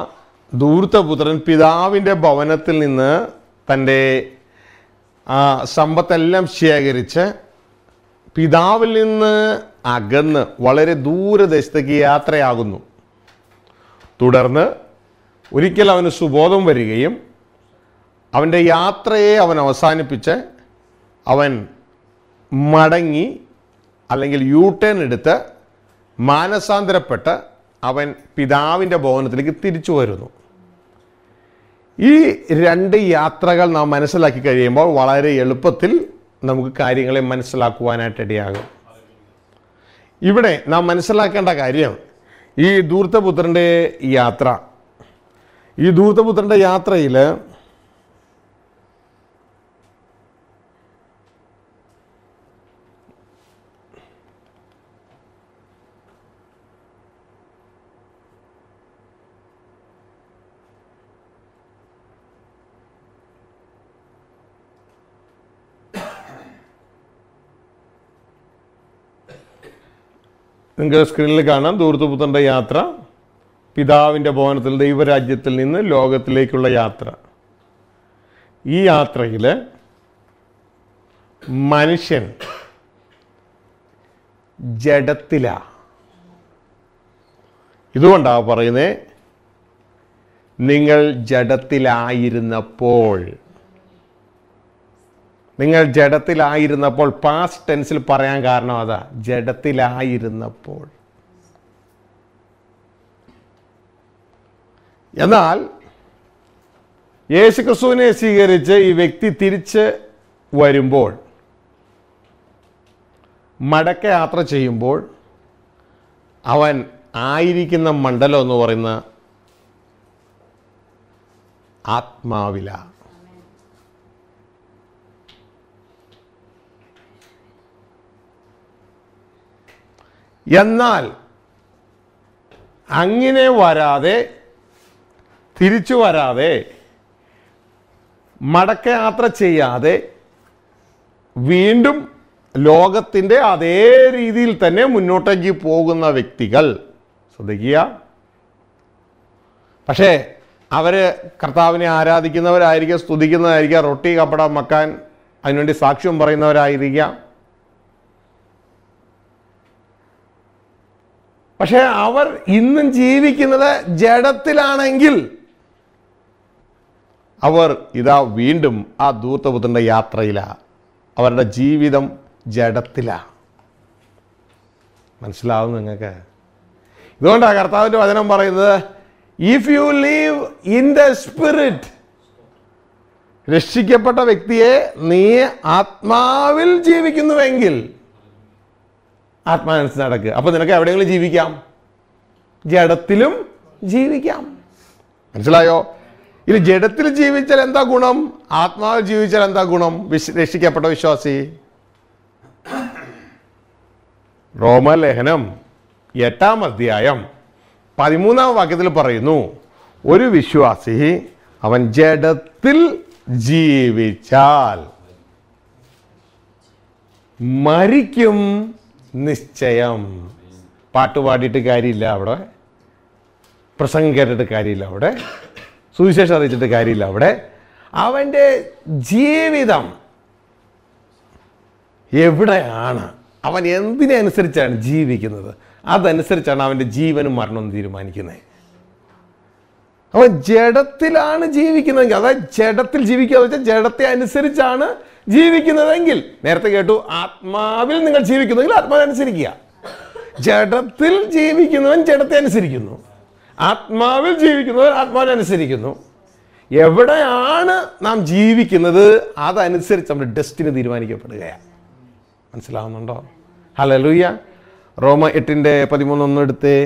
ധൂർത്തപുത്രൻ പിതാവിൻ്റെ ഭവനത്തിൽ നിന്ന് തൻ്റെ സമ്പത്തെല്ലാം ശേഖരിച്ച് പിതാവിൽ നിന്ന് അകന്ന് വളരെ ദൂരദേശത്തേക്ക് യാത്രയാകുന്നു. തുടർന്ന് ഒരിക്കൽ അവന് സുബോധം വരികയും അവൻ്റെ യാത്രയെ അവൻ അവസാനിപ്പിച്ച് അവൻ മടങ്ങി അല്ലെങ്കിൽ യു ടേൺ എടുത്ത് മാനസാന്തരപ്പെട്ട് അവൻ പിതാവിൻ്റെ ഭവനത്തിലേക്ക് തിരിച്ചു വരുന്നു. ഈ രണ്ട് യാത്രകൾ നാം മനസ്സിലാക്കി കഴിയുമ്പോൾ വളരെ എളുപ്പത്തിൽ നമുക്ക് കാര്യങ്ങളെ മനസ്സിലാക്കുവാനായിട്ട് ഇടയാകും. ഇവിടെ നാം മനസ്സിലാക്കേണ്ട കാര്യം, ഈ ധൂർത്തപുത്രൻ്റെ യാത്ര, ഈ ധൂർത്തപുത്രൻ്റെ യാത്രയിൽ നിങ്ങൾക്ക് സ്ക്രീനിൽ കാണാം. ധൂർത്തപുത്രൻ്റെ യാത്ര, പിതാവിൻ്റെ ഭവനത്തിൽ ദൈവരാജ്യത്തിൽ നിന്ന് ലോകത്തിലേക്കുള്ള യാത്ര. ഈ യാത്രയിൽ മനുഷ്യൻ ജഡത്തിലാണ്. ഇതുകൊണ്ടാണ് പറയുന്നത്, നിങ്ങൾ ജഡത്തിലായിരുന്നപ്പോൾ. നിങ്ങൾ ജഡത്തിലായിരുന്നപ്പോൾ, പാസ്റ്റ് ടെൻസിൽ പറയാൻ കാരണം അതാ, ജഡത്തിലായിരുന്നപ്പോൾ. എന്നാൽ യേശുക്രിസ്തുവിനെ സ്വീകരിച്ച് ഈ വ്യക്തി തിരിച്ച് വരുമ്പോൾ, മടക്ക യാത്ര ചെയ്യുമ്പോൾ, അവൻ ആയിരിക്കുന്ന മണ്ഡലം എന്ന് പറയുന്ന ആത്മാവിലാണ്. എന്നാൽ അങ്ങനെ വരാതെ, തിരിച്ചു വരാതെ, മടക്കയാത്ര ചെയ്യാതെ വീണ്ടും ലോകത്തിൻ്റെ അതേ രീതിയിൽ തന്നെ മുന്നോട്ടേക്ക് പോകുന്ന വ്യക്തികൾ ശ്രദ്ധിക്കുക. പക്ഷേ അവർ കർത്താവിനെ ആരാധിക്കുന്നവരായിരിക്കാം, സ്തുതിക്കുന്നവരായിരിക്കാം, റൊട്ടി കപ്പട മക്കാൻ അതിനുവേണ്ടി സാക്ഷ്യം പറയുന്നവരായിരിക്കാം. പക്ഷെ അവർ ഇന്നും ജീവിക്കുന്നത് ജഡത്തിലാണെങ്കിൽ, അവർ ഇതാ വീണ്ടും ആ ധൂർത്തപുത്രൻ്റെ യാത്രയിലാണ്. അവരുടെ ജീവിതം ജഡത്തിലാണ്. മനസ്സിലാവും നിങ്ങൾക്ക്? ഇതുകൊണ്ടാണ് കർത്താവിൻ്റെ വചനം പറയുന്നത്, if you leave in the spirit, രക്ഷിക്കപ്പെട്ട വ്യക്തിയെ നീ ആത്മാവിൽ ജീവിക്കുന്നുവെങ്കിൽ ആത്മാവനുസരിച്ച് നടക്കുക. അപ്പോൾ നിനക്ക് എവിടെയെങ്കിലും ജീവിക്കാം, ജഡത്തിലും ജീവിക്കാം. മനസ്സിലായോ? ഇനി ജഡത്തിൽ ജീവിച്ചാൽ എന്താ ഗുണം, ആത്മാവിൽ ജീവിച്ചാൽ എന്താ ഗുണം? രക്ഷിക്കപ്പെട്ട വിശ്വാസി, റോമലേഖനം 8-ാം അധ്യായം 13-ാം വാക്യത്തിൽ പറയുന്നു, ഒരു വിശ്വാസി അവൻ ജഡത്തിൽ ജീവിച്ചാൽ മരിക്കും നിശ്ചയം. പാട്ട് പാടിയിട്ട് കാര്യമില്ല അവിടെ, പ്രസംഗം കേട്ടിട്ട് കാര്യമില്ല അവിടെ, സുവിശേഷം അറിയിച്ചിട്ട് കാര്യമില്ല അവിടെ. അവൻ്റെ ജീവിതം എവിടെയാണ്, അവൻ എന്തിനനുസരിച്ചാണ് ജീവിക്കുന്നത്, അതനുസരിച്ചാണ് അവൻ്റെ ജീവനും മരണവും തീരുമാനിക്കുന്നത്. അവൻ ജഡത്തിലാണ് ജീവിക്കുന്നതെങ്കിൽ, അതായത് ജഡത്തിൽ ജീവിക്കുക എന്ന് വെച്ചാൽ ജഡത്തെ അനുസരിച്ചാണ് ജീവിക്കുന്നതെങ്കിൽ, നേരത്തെ കേട്ടു ആത്മാവിൽ നിങ്ങൾ ജീവിക്കുന്നെങ്കിൽ ആത്മാവനുസരിക്കുക. ജഡത്തിൽ ജീവിക്കുന്നവൻ ജഡത്തെ അനുസരിക്കുന്നു, ആത്മാവിൽ ജീവിക്കുന്നവൻ ആത്മാവിനനുസരിക്കുന്നു. എവിടെയാണ് നാം ജീവിക്കുന്നത് അതനുസരിച്ച് നമ്മുടെ ഡെസ്റ്റിനി തീരുമാനിക്കപ്പെടുകയാണ്. മനസ്സിലാവുന്നുണ്ടോ? ഹല്ലേലൂയ. റോമ 8:13 എടുത്തേ.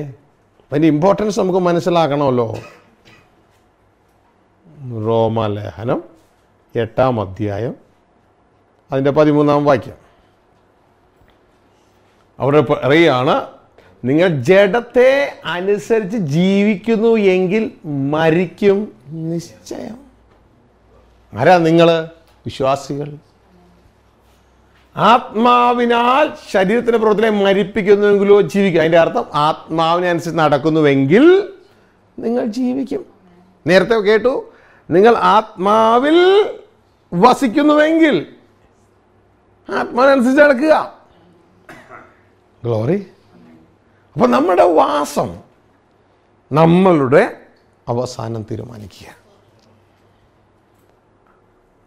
അതിൻ്റെ ഇമ്പോർട്ടൻസ് നമുക്ക് മനസ്സിലാക്കണമല്ലോ. റോമലേഖനം 8-ാം അധ്യായം അതിൻ്റെ 13-ാം വാക്യം. അവിടെ പറയുകയാണ്, നിങ്ങൾ ജഡത്തെ അനുസരിച്ച് ജീവിക്കുന്നു എങ്കിൽ മരിക്കും നിശ്ചയം. ആരാ നിങ്ങൾ? വിശ്വാസികൾ. ആത്മാവിനാൽ ശരീരത്തിൻ്റെ പ്രവർത്തനം മരിപ്പിക്കുന്നുവെങ്കിലോ ജീവിക്കും. അതിൻ്റെ അർത്ഥം ആത്മാവിനനുസരിച്ച് നടക്കുന്നുവെങ്കിൽ നിങ്ങൾ ജീവിക്കും. നേരത്തെ കേട്ടു, നിങ്ങൾ ആത്മാവിൽ വസിക്കുന്നുവെങ്കിൽ ആത്മാവിനനുസരിച്ച് നടക്കുക. ഗ്ലോറി. അപ്പം നമ്മുടെ വാസം നമ്മളുടെ അവസാനം തീരുമാനിക്കുക.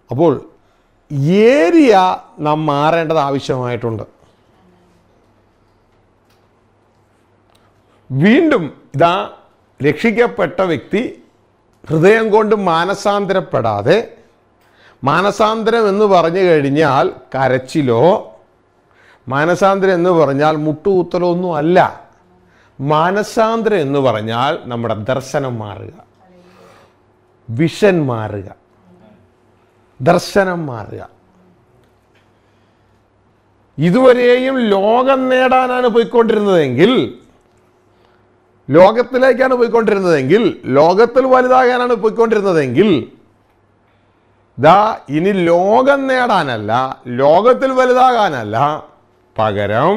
അപ്പോൾ ഏരിയ നാം മാറേണ്ടത് ആവശ്യമായിട്ടുണ്ട്. വീണ്ടും ഇതാ രക്ഷിക്കപ്പെട്ട വ്യക്തി ഹൃദയം കൊണ്ട് മാനസാന്തരപ്പെടാതെ, മാനസാന്തരം എന്ന് പറഞ്ഞു കഴിഞ്ഞാൽ കരച്ചിലോ, മാനസാന്തരം എന്ന് പറഞ്ഞാൽ മുട്ടുകുത്തലോ ഒന്നും അല്ല. മാനസാന്തരം എന്ന് പറഞ്ഞാൽ നമ്മുടെ ദർശനം മാറുക, വിഷൻ മാറുക, ദർശനം മാറുക. ഇതുവരെയും ലോകം നേടാനാണ് പോയിക്കൊണ്ടിരുന്നതെങ്കിൽ, ലോകത്തിലേക്കാണ് പോയിക്കൊണ്ടിരുന്നതെങ്കിൽ, ലോകത്തിൽ വലുതാകാനാണ് പോയിക്കൊണ്ടിരുന്നതെങ്കിൽ, ദാ ഇനി ലോകം നേടാനല്ല, ലോകത്തിൽ വലുതാകാനല്ല, പകരം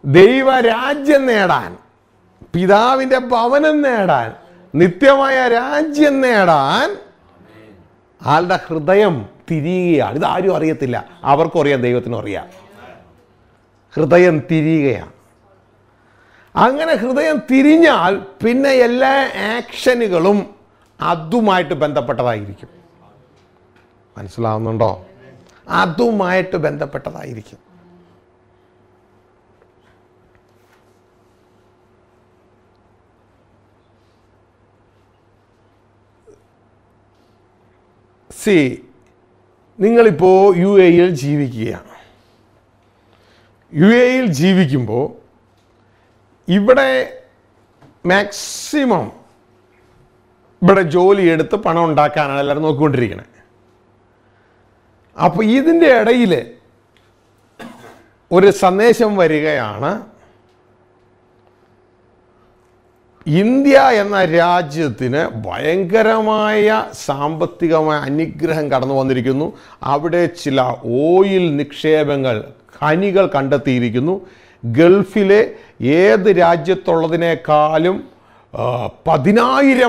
ദൈവരാജ്യം നേടാൻ, പിതാവിൻ്റെ ഭവനം നേടാൻ, നിത്യമായ രാജ്യം നേടാൻ ആളുടെ ഹൃദയം തിരിയുകയാണ്. ഇതാരും അറിയത്തില്ല, അവർക്കും അറിയാം, ദൈവത്തിനും അറിയാം. ഹൃദയം തിരിയുകയാണ്. അങ്ങനെ ഹൃദയം തിരിഞ്ഞാൽ പിന്നെ എല്ലാ ആക്ഷനുകളും അതുമായിട്ട് ബന്ധപ്പെട്ടതായിരിക്കും. മനസ്സിലാവുന്നുണ്ടോ? അതുമായിട്ട് ബന്ധപ്പെട്ടതായിരിക്കും. നിങ്ങളിപ്പോൾ UAE ജീവിക്കുകയാണ്. UAE ജീവിക്കുമ്പോൾ ഇവിടെ മാക്സിമം ഇവിടെ ജോലിയെടുത്ത് പണം ഉണ്ടാക്കാനാണ് എല്ലാവരും നോക്കിക്കൊണ്ടിരിക്കണേ. അപ്പോൾ ഇതിൻ്റെ ഇടയിൽ ഒരു സന്ദേശം വരികയാണ്, ഇന്ത്യ എന്ന രാജ്യത്തിന് ഭയങ്കരമായ സാമ്പത്തികമായ അനുഗ്രഹം കടന്നു വന്നിരിക്കുന്നു. അവിടെ ചില ഓയിൽ നിക്ഷേപങ്ങൾ, ഖനികൾ കണ്ടെത്തിയിരിക്കുന്നു. ഗൾഫിലെ ഏത് രാജ്യത്തുള്ളതിനേക്കാളും 10,000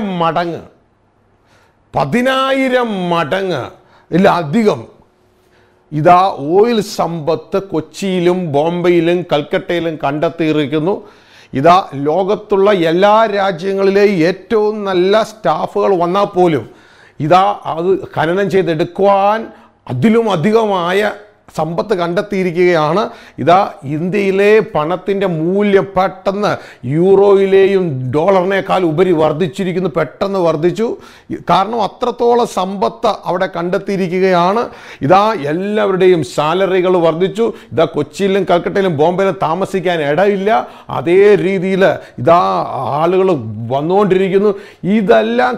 മടങ്ങ് ഇല്ലധികം ഇതാ ഓയിൽ സമ്പത്ത് കൊച്ചിയിലും ബോംബെയിലും കൽക്കട്ടയിലും കണ്ടെത്തിയിരിക്കുന്നു. ഇതാ ലോകത്തുള്ള എല്ലാ രാജ്യങ്ങളിലെയും ഏറ്റവും നല്ല സ്റ്റാഫുകൾ വന്നാൽ പോലും ഇതാ അത് ഖനനം ചെയ്തെടുക്കുവാൻ അതിലും അധികമായ സമ്പത്ത് കണ്ടെത്തിയിരിക്കുകയാണ്. ഇതാ ഇന്ത്യയിലെ പണത്തിൻ്റെ മൂല്യം പെട്ടെന്ന് യൂറോയിലെയും ഡോളറിനേക്കാൾ ഉപരി വർദ്ധിച്ചിരിക്കുന്നു, പെട്ടെന്ന് വർദ്ധിച്ചു. കാരണം അത്രത്തോളം സമ്പത്ത് അവിടെ കണ്ടെത്തിയിരിക്കുകയാണ്. ഇതാ എല്ലാവരുടെയും സാലറികൾ വർദ്ധിച്ചു. ഇതാ കൊച്ചിയിലും കൽക്കട്ടയിലും ബോംബെയിലും താമസിക്കാൻ ഇടയില്ല. അതേ രീതിയിൽ ഇതാ ആളുകൾ വന്നുകൊണ്ടിരിക്കുന്നു. ഇതെല്ലാം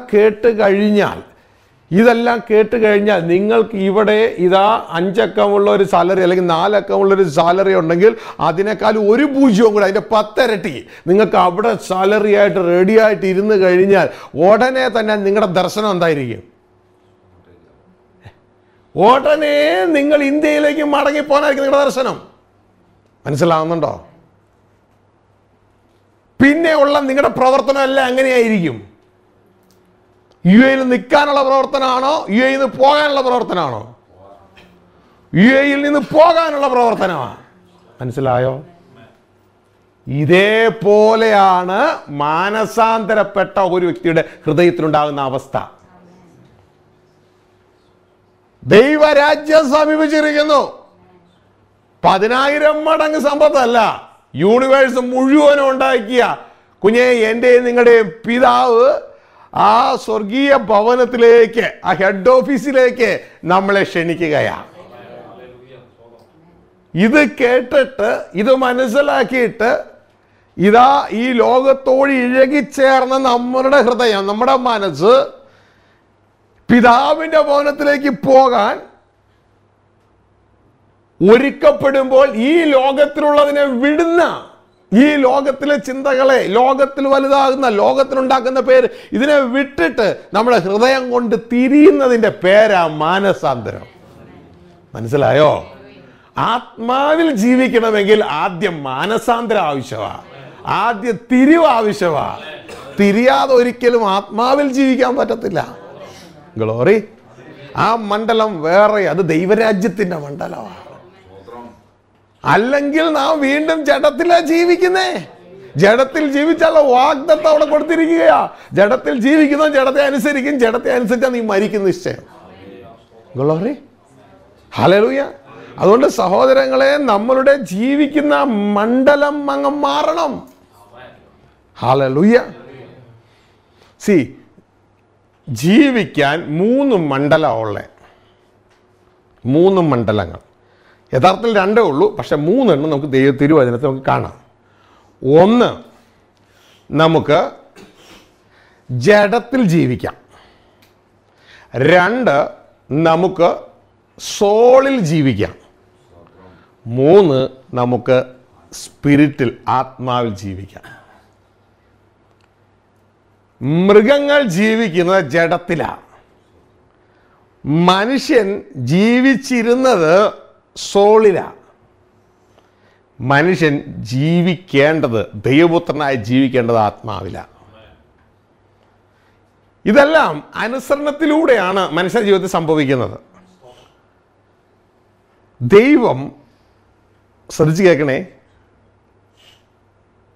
കേട്ട് കഴിഞ്ഞാൽ നിങ്ങൾക്ക് ഇവിടെ ഇതാ 5 അക്കമുള്ള ഒരു സാലറി അല്ലെങ്കിൽ 4 അക്കമുള്ളൊരു സാലറി ഉണ്ടെങ്കിൽ അതിനേക്കാൾ ഒരു 0 കൂടെ, അതിൻ്റെ 10 ഇരട്ടി നിങ്ങൾക്ക് അവിടെ സാലറി ആയിട്ട് റെഡി ആയിട്ട് ഇരുന്ന് കഴിഞ്ഞാൽ ഉടനെ തന്നെ നിങ്ങളുടെ ദർശനം എന്തായിരിക്കും? ഉടനെ നിങ്ങൾ ഇന്ത്യയിലേക്ക് മടങ്ങിപ്പോനായിരിക്കും നിങ്ങളുടെ ദർശനം. മനസ്സിലാവുന്നുണ്ടോ? പിന്നെ ഉള്ള നിങ്ങളുടെ പ്രവർത്തനം എല്ലാം എങ്ങനെയായിരിക്കും? UAE നിൽക്കാനുള്ള പ്രവർത്തനമാണോ? UAE നിന്ന് പോകാനുള്ള പ്രവർത്തനമാണോ? UAE നിന്ന് പോകാനുള്ള പ്രവർത്തനമാണ്. മനസ്സിലായോ? ഇതേപോലെയാണ് മാനസാന്തരപ്പെട്ട ഒരു വ്യക്തിയുടെ ഹൃദയത്തിലുണ്ടാകുന്ന അവസ്ഥ. ദൈവരാജ്യം സമീപിച്ചിരിക്കുന്നു. 10,000 മടങ്ങ് സമ്പത്തല്ല, യൂണിവേഴ്സ് മുഴുവനും ഉണ്ടാക്കിയ കുഞ്ഞെ എൻ്റെയും നിങ്ങളുടെയും പിതാവ് ആ സ്വർഗീയ ഭവനത്തിലേക്ക്, ആ ഹെഡ് ഓഫീസിലേക്ക് നമ്മളെ ക്ഷണിക്കുകയാണ്. ഇത് കേട്ടിട്ട്, ഇത് മനസ്സിലാക്കിയിട്ട് ഇതാ ഈ ലോകത്തോട് ഇഴകിച്ചേർന്ന നമ്മുടെ ഹൃദയം, നമ്മുടെ മനസ്സ് പിതാവിൻ്റെ ഭവനത്തിലേക്ക് പോകാൻ ഒരുക്കപ്പെടുമ്പോൾ ഈ ലോകത്തിലുള്ളതിനെ വിടുന്ന, ഈ ലോകത്തിലെ ചിന്തകളെ, ലോകത്തിൽ വലുതാകുന്ന, ലോകത്തിലുണ്ടാക്കുന്ന പേര്, ഇതിനെ വിട്ടിട്ട് നമ്മുടെ ഹൃദയം കൊണ്ട് തിരിയുന്നതിൻ്റെ പേരാ മാനസാന്തരം. മനസ്സിലായോ? ആത്മാവിൽ ജീവിക്കണമെങ്കിൽ ആദ്യം മാനസാന്തരം ആവശ്യമാണ്, ആദ്യം തിരിവ് ആവശ്യമാണ്. തിരിയാതെ ഒരിക്കലും ആത്മാവിൽ ജീവിക്കാൻ പറ്റത്തില്ല. ഗ്ലോറി. ആ മണ്ഡലം വേറെ, അത് ദൈവരാജ്യത്തിൻ്റെ മണ്ഡലമാണ്. അല്ലെങ്കിൽ നാം വീണ്ടും ജഡത്തിലാ ജീവിക്കുന്നേ. ജഡത്തിൽ ജീവിച്ചുള്ള വാഗ്ദത്തം അവിടെ കൊടുത്തിരിക്കുകയാ. ജഡത്തിൽ ജീവിക്കുന്ന ജഡത്തെ അനുസരിക്കും, ജഡത്തെ അനുസരിച്ചാൽ നീ മരിക്കുന്ന നിശ്ചയം. ഗ്ലോറി. ഹല്ലേലൂയ. അതുകൊണ്ട് സഹോദരങ്ങളെ, നമ്മളുടെ ജീവിക്കുന്ന മണ്ഡലം അങ്ങ് മാറണം. ഹല്ലേലൂയ. സി, ജീവിക്കാൻ 3 മണ്ഡലമുള്ള 3 മണ്ഡലങ്ങൾ. യഥാർത്ഥത്തിൽ 2 ഉള്ളൂ, പക്ഷെ 3 എണ്ണം നമുക്ക് തിരുവചനത്തിൽ നമുക്ക് കാണാം. ഒന്ന്, നമുക്ക് ജഡത്തിൽ ജീവിക്കാം. 2, നമുക്ക് സോളിൽ ജീവിക്കാം. 3, നമുക്ക് സ്പിരിറ്റിൽ, ആത്മാവിൽ ജീവിക്കാം. മൃഗങ്ങൾ ജീവിക്കുന്നത് ജഡത്തിലാണ്. മനുഷ്യൻ ജീവിച്ചിരുന്നത് സോളിലാണ്. മനുഷ്യൻ ജീവിക്കേണ്ടത്, ദൈവപുത്രനായി ജീവിക്കേണ്ടത് ആത്മാവിലാണ്. ഇതെല്ലാം അനുസരണത്തിലൂടെയാണ് മനുഷ്യ ജീവിതത്തിൽ സംഭവിക്കുന്നത്. ദൈവം, ശ്രദ്ധിച്ച് കേൾക്കണേ,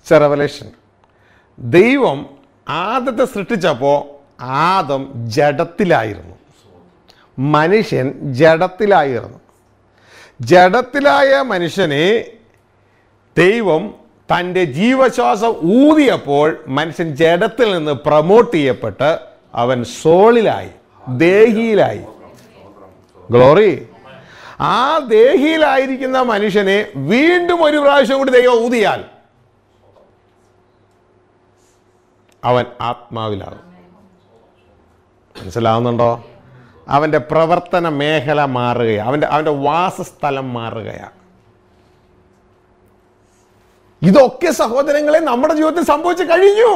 റെവലേഷൻ. ദൈവം ആദത്തെ സൃഷ്ടിച്ചപ്പോൾ ആദം ജഡത്തിലായിരുന്നു, മനുഷ്യൻ ജഡത്തിലായിരുന്നു. ജഡത്തിലായ മനുഷ്യനെ ദൈവം തൻ്റെ ജീവശ്വാസം ഊതിയപ്പോൾ മനുഷ്യൻ ജഡത്തിൽ നിന്ന് പ്രൊമോട്ട് ചെയ്യപ്പെട്ട് അവൻ സോളിലായി, ദേഹിയിലായി. ഗ്ലോറി. ആ ദേഹിയിലായിരിക്കുന്ന മനുഷ്യനെ വീണ്ടും ഒരു പ്രാവശ്യം കൂടി ദൈവം ഊതിയാൽ അവൻ ആത്മാവിലാകും. മനസ്സിലാവുന്നുണ്ടോ? അവൻ്റെ പ്രവർത്തന മേഖല മാറുകയാണ്, അവൻ്റെ വാസസ്ഥലം മാറുകയാണ്. ഇതൊക്കെ സഹോദരങ്ങളെ നമ്മുടെ ജീവിതത്തിൽ സംഭവിച്ചു കഴിഞ്ഞു.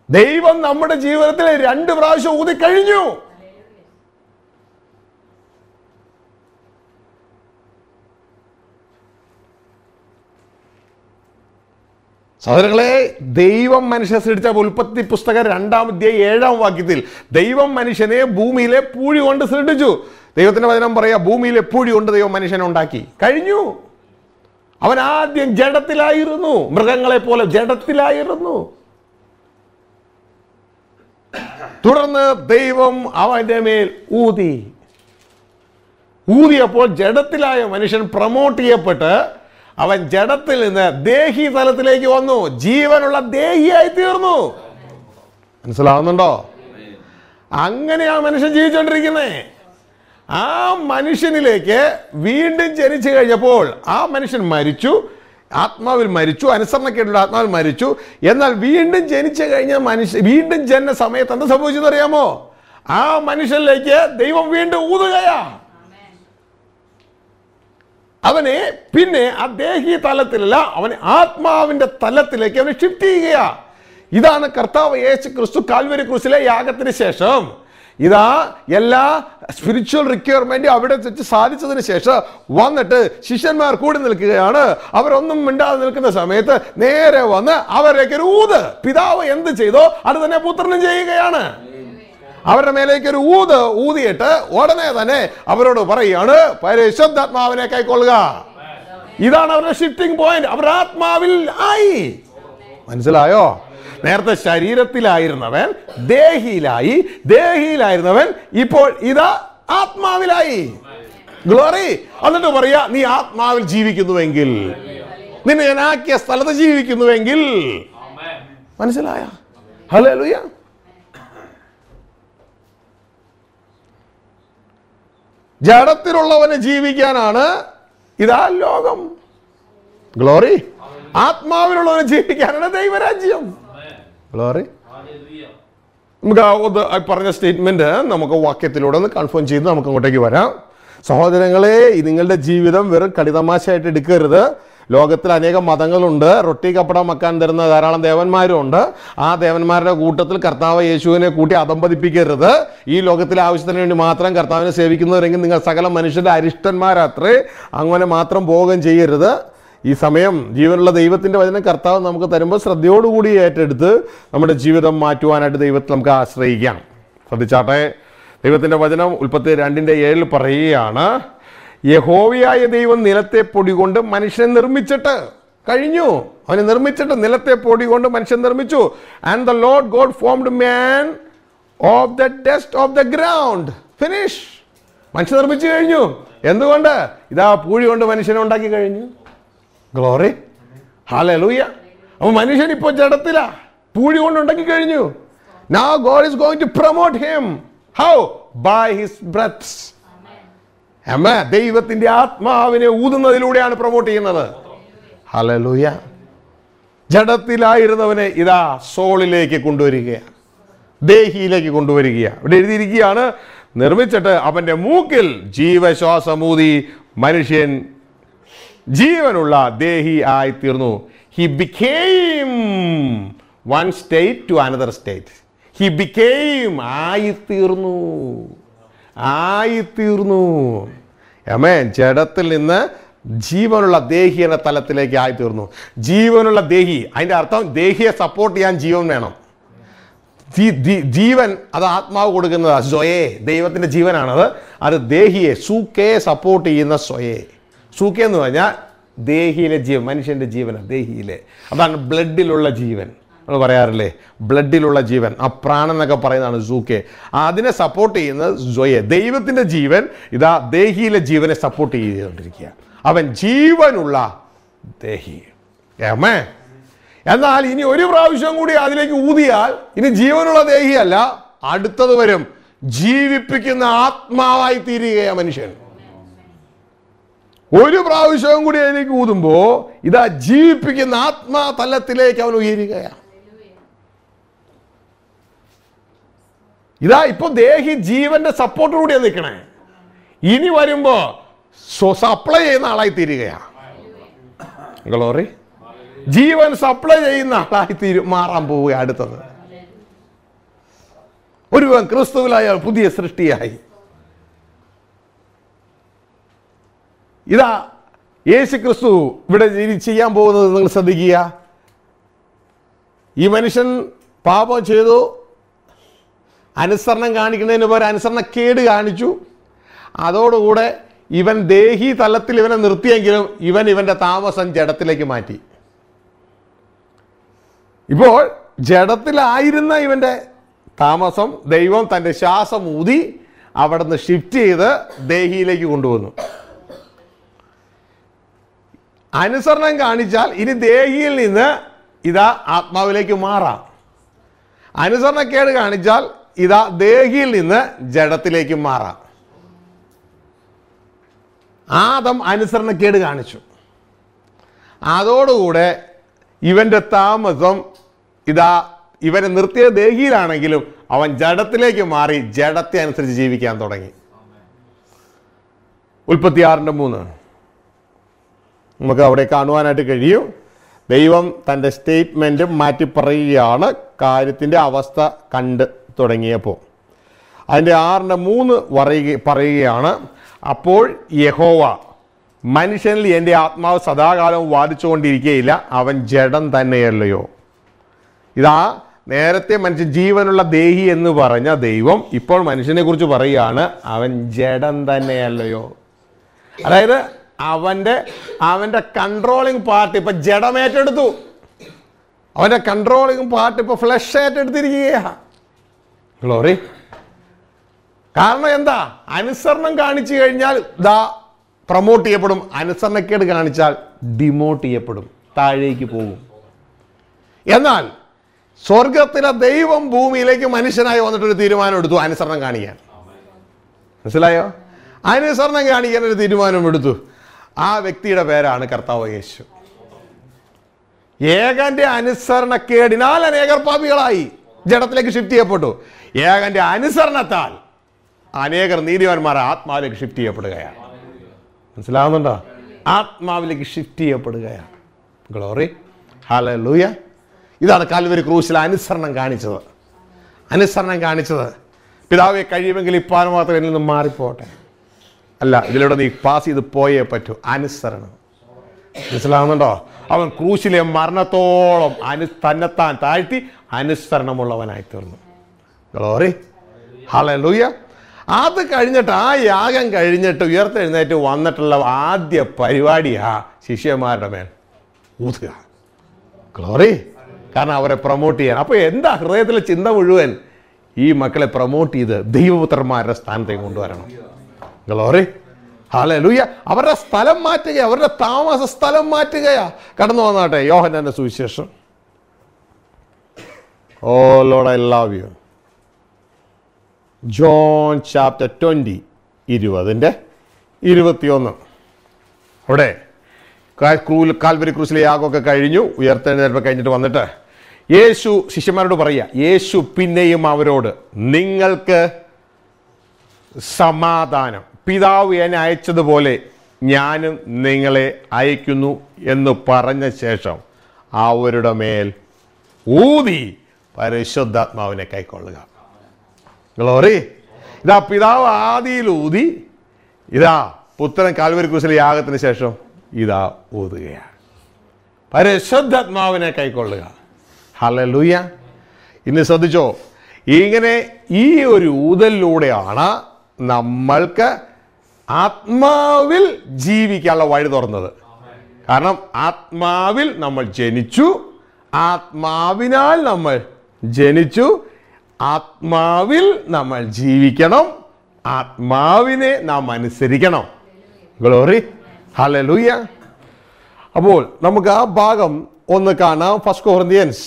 ദൈവം നമ്മുടെ ജീവിതത്തിൽ 2 പ്രാവശ്യം ഊതിക്കഴിഞ്ഞു. സഹോദരങ്ങളെ, ദൈവം മനുഷ്യനെ സൃഷ്ടിച്ച ഉൽപ്പത്തി പുസ്തകം 2-ാം അധ്യായം 7-ാം വാക്യത്തിൽ ദൈവം മനുഷ്യനെ ഭൂമിയിലെ പൂഴി കൊണ്ട് സൃഷ്ടിച്ചു. ദൈവത്തിന്റെ വചനം പറയാ, ഭൂമിയിലെ പൂഴി കൊണ്ട് ദൈവം മനുഷ്യനെ ഉണ്ടാക്കി കഴിഞ്ഞു. അവൻ ആദ്യം ജഡത്തിലായിരുന്നു, മൃഗങ്ങളെ പോലെ ജഡത്തിലായിരുന്നു. തുടർന്ന് ദൈവം അവന്റെ മേൽ ഊതിയപ്പോൾ ജഡത്തിലായ മനുഷ്യൻ പ്രൊമോട്ട് ചെയ്യപ്പെട്ട് അവൻ ജഡത്തിൽ നിന്ന് ദേഹി തലത്തിലേക്ക് വന്നു, ജീവനുള്ള ദേഹിയായി തീർന്നു. മനസ്സിലാവുന്നുണ്ടോ? അങ്ങനെയാണ് മനുഷ്യൻ ജീവിച്ചുകൊണ്ടിരിക്കുന്നത്. ആ മനുഷ്യനിലേക്ക് വീണ്ടും ജനിച്ചു കഴിഞ്ഞപ്പോൾ ആ മനുഷ്യൻ മരിച്ചു, ആത്മാവിൽ മരിച്ചു, അനുസരണക്കേടുള്ള ആത്മാവിൽ മരിച്ചു. എന്നാൽ വീണ്ടും ജനിച്ചു കഴിഞ്ഞ മനുഷ്യൻ വീണ്ടും ജനന സമയത്ത് എന്താ സംഭവിച്ചെന്ന് അറിയാമോ? ആ മനുഷ്യനിലേക്ക് ദൈവം വീണ്ടും ഊതുകയാ. അവനെ പിന്നെ ആ ദേഹി തലത്തിലല്ല, അവൻ ആത്മാവിന്റെ തലത്തിലേക്ക് അവനെ ഷിഫ്റ്റ് ചെയ്യുകയാ. ഇതാണ് കർത്താവ് യേശു ക്രിസ്തു കാൽവരി ക്രൂശിലെ യാഗത്തിന് ശേഷം ഇതാ എല്ലാ സ്പിരിച്വൽ റിക്വയർമെന്റ് അവിടെ വെച്ച് സാധിച്ചതിന് ശേഷം വന്നിട്ട് ശിഷ്യന്മാർ കൂടി നിൽക്കുകയാണ്. അവരൊന്നും മിണ്ടാതെ നിൽക്കുന്ന സമയത്ത് നേരെ വന്ന് അവരേക്ക് ഒരു ഊത്, പിതാവ് എന്ത് ചെയ്തോ അത് തന്നെ പുത്രനും ചെയ്യുകയാണ്. അവരുടെ മേലേക്ക് ഒരു ഊതിയിട്ട് ഉടനെ തന്നെ അവരോട് പറയുകയാണ്, പരിശുദ്ധാത്മാവിനെ കൈക്കൊള്ളുക. ഇതാണ് അവരുടെ ഷിഫ്റ്റിംഗ് പോയിന്റ്. അവർ ആത്മാവിൽ ആയി. മനസ്സിലായോ? നേരത്തെ ശരീരത്തിലായിരുന്നവൻ ദേഹിയിലായി, ദേഹിയിലായിരുന്നവൻ ഇപ്പോൾ ഇതാ ആത്മാവിലായി. ഗ്ലോറി. എന്നിട്ട് പറയാ, നീ ആത്മാവിൽ ജീവിക്കുന്നുവെങ്കിൽ, നിന്നെ ഞാൻ ആക്കിയ സ്ഥലത്ത് ജീവിക്കുന്നുവെങ്കിൽ. മനസ്സിലായ? ഹല്ലേലൂയ. ജഡത്തിലുള്ളവന് ജീവിക്കാനാണ് ഇതാ ലോകം. ഗ്ലോറി. ആത്മാവിലുള്ളവന് ജീവിക്കാനാണ് ദൈവരാജ്യം. ഗ്ലോറി. നമുക്ക് പറഞ്ഞ സ്റ്റേറ്റ്മെന്റ് നമുക്ക് വാക്യത്തിലൂടെ ഒന്ന് കൺഫേം ചെയ്ത് നമുക്ക് അങ്ങോട്ടേക്ക് വരാം. സഹോദരങ്ങളെ, നിങ്ങളുടെ ജീവിതം വെറും കളിതമാശയായിട്ട് എടുക്കരുത്. ലോകത്തിൽ അനേകം മതങ്ങളുണ്ട്. റൊട്ടി കപ്പട മക്കാൻ തരുന്ന ധാരാളം ദേവന്മാരുണ്ട്. ആ ദേവന്മാരുടെ കൂട്ടത്തിൽ കർത്താവ് യേശുവിനെ കൂട്ടി അധംപതിപ്പിക്കരുത്. ഈ ലോകത്തിലെ ആവശ്യത്തിന് വേണ്ടി മാത്രം കർത്താവിനെ സേവിക്കുന്നവരെങ്കിൽ നിങ്ങൾ സകല മനുഷ്യരുടെ അരിഷ്ടന്മാരത്രേ. അങ്ങനെ മാത്രം ഭോഗം ചെയ്യരുത്. ഈ സമയം ജീവനുള്ള ദൈവത്തിൻ്റെ വചനം കർത്താവ് നമുക്ക് തരുമ്പോൾ ശ്രദ്ധയോടുകൂടി ഏറ്റെടുത്ത് നമ്മുടെ ജീവിതം മാറ്റുവാനായിട്ട് ദൈവത്തിൽ നമുക്ക് ആശ്രയിക്കാം. ശ്രദ്ധിച്ചാട്ടെ, ദൈവത്തിൻ്റെ വചനം ഉൽപ്പത്തി 2:7 പറയുകയാണ്, യഹോവയായ ദൈവം നിലത്തെ പൊടി കൊണ്ട് മനുഷ്യനെ നിർമ്മിച്ചിട്ട് കഴിഞ്ഞു. അവനെ നിർമ്മിച്ചിട്ട് നിലത്തെ പൊടി കൊണ്ട് മനുഷ്യൻ നിർമ്മിച്ചു. And the Lord God formed man of the dust of the ground. Finish. മനുഷ്യൻ നിർമ്മിച്ചു കഴിഞ്ഞു. എന്തുകൊണ്ട്? ഇതാ പൂഴി കൊണ്ട് മനുഷ്യനെ ഉണ്ടാക്കി കഴിഞ്ഞു. Glory, hallelujah. അപ്പോൾ മനുഷ്യൻ ഇപ്പോൾ ജഡത്തിലാ, പൂഴി കൊണ്ടുണ്ടാക്കി കഴിഞ്ഞു. Now God is going to promote him. How? By his breaths. Amen. ദൈവത്തിന്റെ ആത്മാവിനെ ഊതുന്നതിലൂടെയാണ് പ്രൊമോട്ട് ചെയ്യുന്നത്. ഹല്ലേലൂയ. ജഡത്തിലായിരുന്നവനെ ഇതാ സോളിലേക്ക് കൊണ്ടുവരികയാണ്, ദേഹിയിലേക്ക് കൊണ്ടുവരികയാണ്. ഇവിടെ എഴുതിയിരിക്കുകയാണ്, നിർമ്മിച്ചിട്ട് അവന്റെ മൂക്കിൽ ജീവശ്വാസമൂതി മനുഷ്യൻ ജീവനുള്ള ദേഹി ആയി തീർന്നു. He became one state to another state. He became, ആയിത്തീർന്നു. ആമേൻ. ജഡത്തിൽ നിന്ന് ജീവനുള്ള ദേഹി എന്ന തലത്തിലേക്ക് ആയിത്തീർന്നു. ജീവനുള്ള ദേഹി, അതിൻ്റെ അർത്ഥം ദേഹിയെ സപ്പോർട്ട് ചെയ്യാൻ ജീവൻ വേണം. ജീവൻ അത് ആത്മാവ് കൊടുക്കുന്നത് സ്വയേ, ദൈവത്തിൻ്റെ ജീവനാണത്. അത് ദേഹിയെ, സൂക്കയെ സപ്പോർട്ട് ചെയ്യുന്ന സ്വയേ. സൂക്ക എന്ന് പറഞ്ഞാൽ ദേഹിയിലെ ജീവൻ, മനുഷ്യൻ്റെ ജീവനാണ് ദേഹിയിലെ. അതാണ് ബ്ലഡിലുള്ള ജീവൻ. നമ്മൾ പറയാറില്ലേ, ബ്ലഡിലുള്ള ജീവൻ, ആ പ്രാണൻ എന്നൊക്കെ പറയുന്നതാണ് സൂക്കെ. അതിനെ സപ്പോർട്ട് ചെയ്യുന്നത് സ്വയേ. ദൈവത്തിൻ്റെ ജീവൻ ഇതാ ദേഹിയിലെ ജീവനെ സപ്പോർട്ട് ചെയ്തുകൊണ്ടിരിക്കുക. അവൻ ജീവനുള്ള ദേഹി. ആമേൻ. എന്നാൽ ഇനി ഒരു പ്രാവശ്യം കൂടി അതിലേക്ക് ഊതിയാൽ ഇനി ജീവനുള്ള ദേഹിയല്ല, അടുത്തത് വരും, ജീവിപ്പിക്കുന്ന ആത്മാവായി തീരുകയാണ് മനുഷ്യൻ. ഒരു പ്രാവശ്യവും കൂടി അതിലേക്ക് ഊതുമ്പോ ഇതാ ജീവിപ്പിക്കുന്ന ആത്മാ തലത്തിലേക്ക് അവൻ ഉയരുകയാണ്. ഇതാ ഇപ്പൊ ദേഹി ജീവന്റെ സപ്പോർട്ടോടുകൂടിയാണ് നിൽക്കണേ. ഇനി വരുമ്പോ സപ്ലൈ ചെയ്യുന്ന ആളായി തീരുകയാണ്. ഗ്ലോറി. ജീവൻ സപ്ലൈ ചെയ്യുന്ന ആളായി മാറാൻ പോവുക. അടുത്തത് ഒരുവൻ ക്രിസ്തുവിലായ പുതിയ സൃഷ്ടിയായി. ഇതാ യേശു ക്രിസ്തു ഇവിടെ ചെയ്യാൻ പോകുന്നത് നിങ്ങൾ ശ്രദ്ധിക്കുക. ഈ മനുഷ്യൻ പാപം ചെയ്തു, അനുസരണം കാണിക്കുന്നതിന് പകരം അനുസരണക്കേട് കാണിച്ചു. അതോടുകൂടെ ഇവൻ ദേഹി തലത്തിൽ ഇവനെ നിർത്തിയെങ്കിലും ഇവന്റെ താമസം ജഡത്തിലേക്ക് മാറ്റി. ഇപ്പോൾ ജഡത്തിലായിരുന്ന ഇവന്റെ താമസം ദൈവം തൻ്റെ ശ്വാസം ഊതി അവിടെ നിന്ന് ഷിഫ്റ്റ് ചെയ്ത് ദേഹിയിലേക്ക് കൊണ്ടുവന്നു. അനുസരണം കാണിച്ചാൽ ഇനി ദേഹിയിൽ നിന്ന് ഇതാ ആത്മാവിലേക്ക് മാറാം. അനുസരണക്കേട് കാണിച്ചാൽ ഇതാ ദേഹിയിൽ നിന്ന് ജഡത്തിലേക്ക് മാറാം. ആദം അനുസരണക്കേട് കാണിച്ചു, അതോടുകൂടെ ഇവന്റെ താമസം ഇതാ ഇവനെ നിർത്തിയ ദേഹിയിലാണെങ്കിലും അവൻ ജഡത്തിലേക്ക് മാറി ജഡത്തെ അനുസരിച്ച് ജീവിക്കാൻ തുടങ്ങി. ഉൽപ്പത്തി 6:3 നമുക്ക് അവിടെ കാണുവാനായിട്ട് കഴിയും. ദൈവം തൻ്റെ സ്റ്റേറ്റ്മെൻറ്റ് മാറ്റി പറയുകയാണ് കാര്യത്തിൻ്റെ അവസ്ഥ കണ്ട് തുടങ്ങിയപ്പോൾ. അതിൻ്റെ 6:3 പറയുകയാണ്, അപ്പോൾ യഹോവ മനുഷ്യനിൽ എൻ്റെ ആത്മാവ് സദാകാലം വാദിച്ചുകൊണ്ടിരിക്കുകയില്ല, അവൻ ജഡം തന്നെയല്ലയോ. ഇതാ നേരത്തെ മനുഷ്യൻ ജീവനുള്ള ദേഹി എന്ന് പറഞ്ഞ ദൈവം ഇപ്പോൾ മനുഷ്യനെ കുറിച്ച് പറയുകയാണ്, അവൻ ജഡം തന്നെയല്ലയോ. അതായത് അവൻ്റെ കൺട്രോളിങ് പാർട്ട് ഇപ്പൊ ജഡം ഏറ്റെടുത്തു. അവൻ്റെ കൺട്രോളിങ് പാർട്ട് ഇപ്പൊ ഫ്ലഷ് ഏറ്റെടുത്തിരിക്കുകയാണ്. ഗ്ലോറി. കാരണം എന്താ? അനുസരണം കാണിച്ചു കഴിഞ്ഞാൽ ദാ പ്രൊമോട്ട് ചെയ്യപ്പെടും, അനുസരണക്കേട് കാണിച്ചാൽ ഡിമോട്ട് ചെയ്യപ്പെടും, താഴേക്ക് പോകും. എന്നാൽ സ്വർഗത്തിലെ ദൈവം ഭൂമിയിലേക്ക് മനുഷ്യനായി വന്നിട്ടൊരു തീരുമാനം എടുത്തു, അനുസരണം കാണിക്കാൻ. മനസ്സിലായോ? അനുസരണം കാണിക്കാൻ ഒരു തീരുമാനം എടുത്തു. ആ വ്യക്തിയുടെ പേരാണ് കർത്താവ് യേശു. ഏകന്റെ അനുസരണക്കേടിനാൽ അനേകർ പാപികളായി ജഡത്തിലേക്ക് ഷിഫ്റ്റ് ചെയ്യപ്പെട്ടു. ഏകന്റെ അനുസരണത്താൽ അനേകർ നീതിമാന്മാർ ആത്മാവിലേക്ക് ഷിഫ്റ്റ് ചെയ്യപ്പെടുകയാണ്. മനസ്സിലാവുന്നുണ്ടോ? ആത്മാവിലേക്ക് ഷിഫ്റ്റ് ചെയ്യപ്പെടുകയാണ്. ഗ്ലോറി, ഹല്ലേലൂയ. ഇതാണ് കാൽവരി ക്രൂശിൽ അനുസരണം കാണിച്ചത്. അനുസരണം കാണിച്ചത്, പിതാവെ കഴിയുമെങ്കിൽ ഇപ്പാൻ മാത്രം എന്നിൽ നിന്ന് മാറിപ്പോട്ടെ. അല്ല, ഇതിലൂടെ നീ പാസ് ചെയ്ത് പോയേ പറ്റൂ. അനുസരണം. മനസ്സിലാവുന്നുണ്ടോ? അവൻ ക്രൂശിലെ മരണത്തോളം തന്നെത്താൻ താഴ്ത്തി അനുസരണമുള്ളവനായി തീർന്നു. Glory, hallelujah. അത് കഴിഞ്ഞിട്ട് ആ യാഗം കഴിഞ്ഞിട്ട് ഉയർത്തെഴുന്നേറ്റ് വന്നിട്ടുള്ള ആദ്യ പരിപാടിയാ ശിഷ്യന്മാരുടെ മേൽ ഊതുക. ഗ്ലോറി. കാരണം അവരെ പ്രൊമോട്ട് ചെയ്യാൻ. അപ്പോൾ എന്താ ഹൃദയത്തിലെ ചിന്ത മുഴുവൻ? ഈ മക്കളെ പ്രൊമോട്ട് ചെയ്ത് ദൈവപുത്രന്മാരുടെ സ്ഥാനത്തേക്ക് കൊണ്ടുവരണം. Glory, hallelujah. അവരുടെ സ്ഥലം മാറ്റുക, അവരുടെ താമസ സ്ഥലം മാറ്റുകയാ. കടന്നു വന്നാട്ടെ യോഹന്നാന്റെ സുവിശേഷം. Oh Lord, I love you. John chapter 20, 20-21. അവിടെ കാൽവരി ക്രൂസിലെ യാഗമൊക്കെ കഴിഞ്ഞു, ഉയർത്തെഴുന്നേൽപ്പ് കഴിഞ്ഞിട്ട് വന്നിട്ട് യേശു ശിഷ്യന്മാരോട് പറയുക, യേശു പിന്നെയും അവരോട്, നിങ്ങൾക്ക് സമാധാനം, പിതാവ് എന്നെ അയച്ചതുപോലെ ഞാനും നിങ്ങളെ അയക്കുന്നു എന്ന് പറഞ്ഞ ശേഷം അവരുടെ മേൽ ഊതി പരിശുദ്ധാത്മാവിനെ കൈക്കൊള്ളുക. ഗ്ലോറി. ഇതാ പിതാവ് ആദിയിൽ ഊതി, ഇതാ പുത്രൻ കാൽവരി ക്രൂസിലെ യാഗത്തിന് ശേഷം ഇതാ ഊതുകയാണ്. പരിശുദ്ധാത്മാവിനെ കൈക്കൊള്ളുക. ഹല്ലേലൂയ. ഇന്ന് ശ്രദ്ധിച്ചോ, ഇങ്ങനെ ഈ ഒരു ഊതലിലൂടെയാണ് നമ്മൾക്ക് ആത്മാവിൽ ജീവിക്കാനുള്ള വഴി തുറന്നത്. കാരണം ആത്മാവിൽ നമ്മൾ ജനിച്ചു, ആത്മാവിനാൽ നമ്മൾ ജനിച്ചു, ആത്മാവിൽ നമ്മൾ ജീവിക്കണം, ആത്മാവിനെ നാം അനുസരിക്കണം. ഗ്ലോറി. ഹല്ലേലൂയ. അപ്പോൾ നമുക്ക് ആ ഭാഗം ഒന്ന് കാണാം. 1 കൊറിന്ത്യൻസ്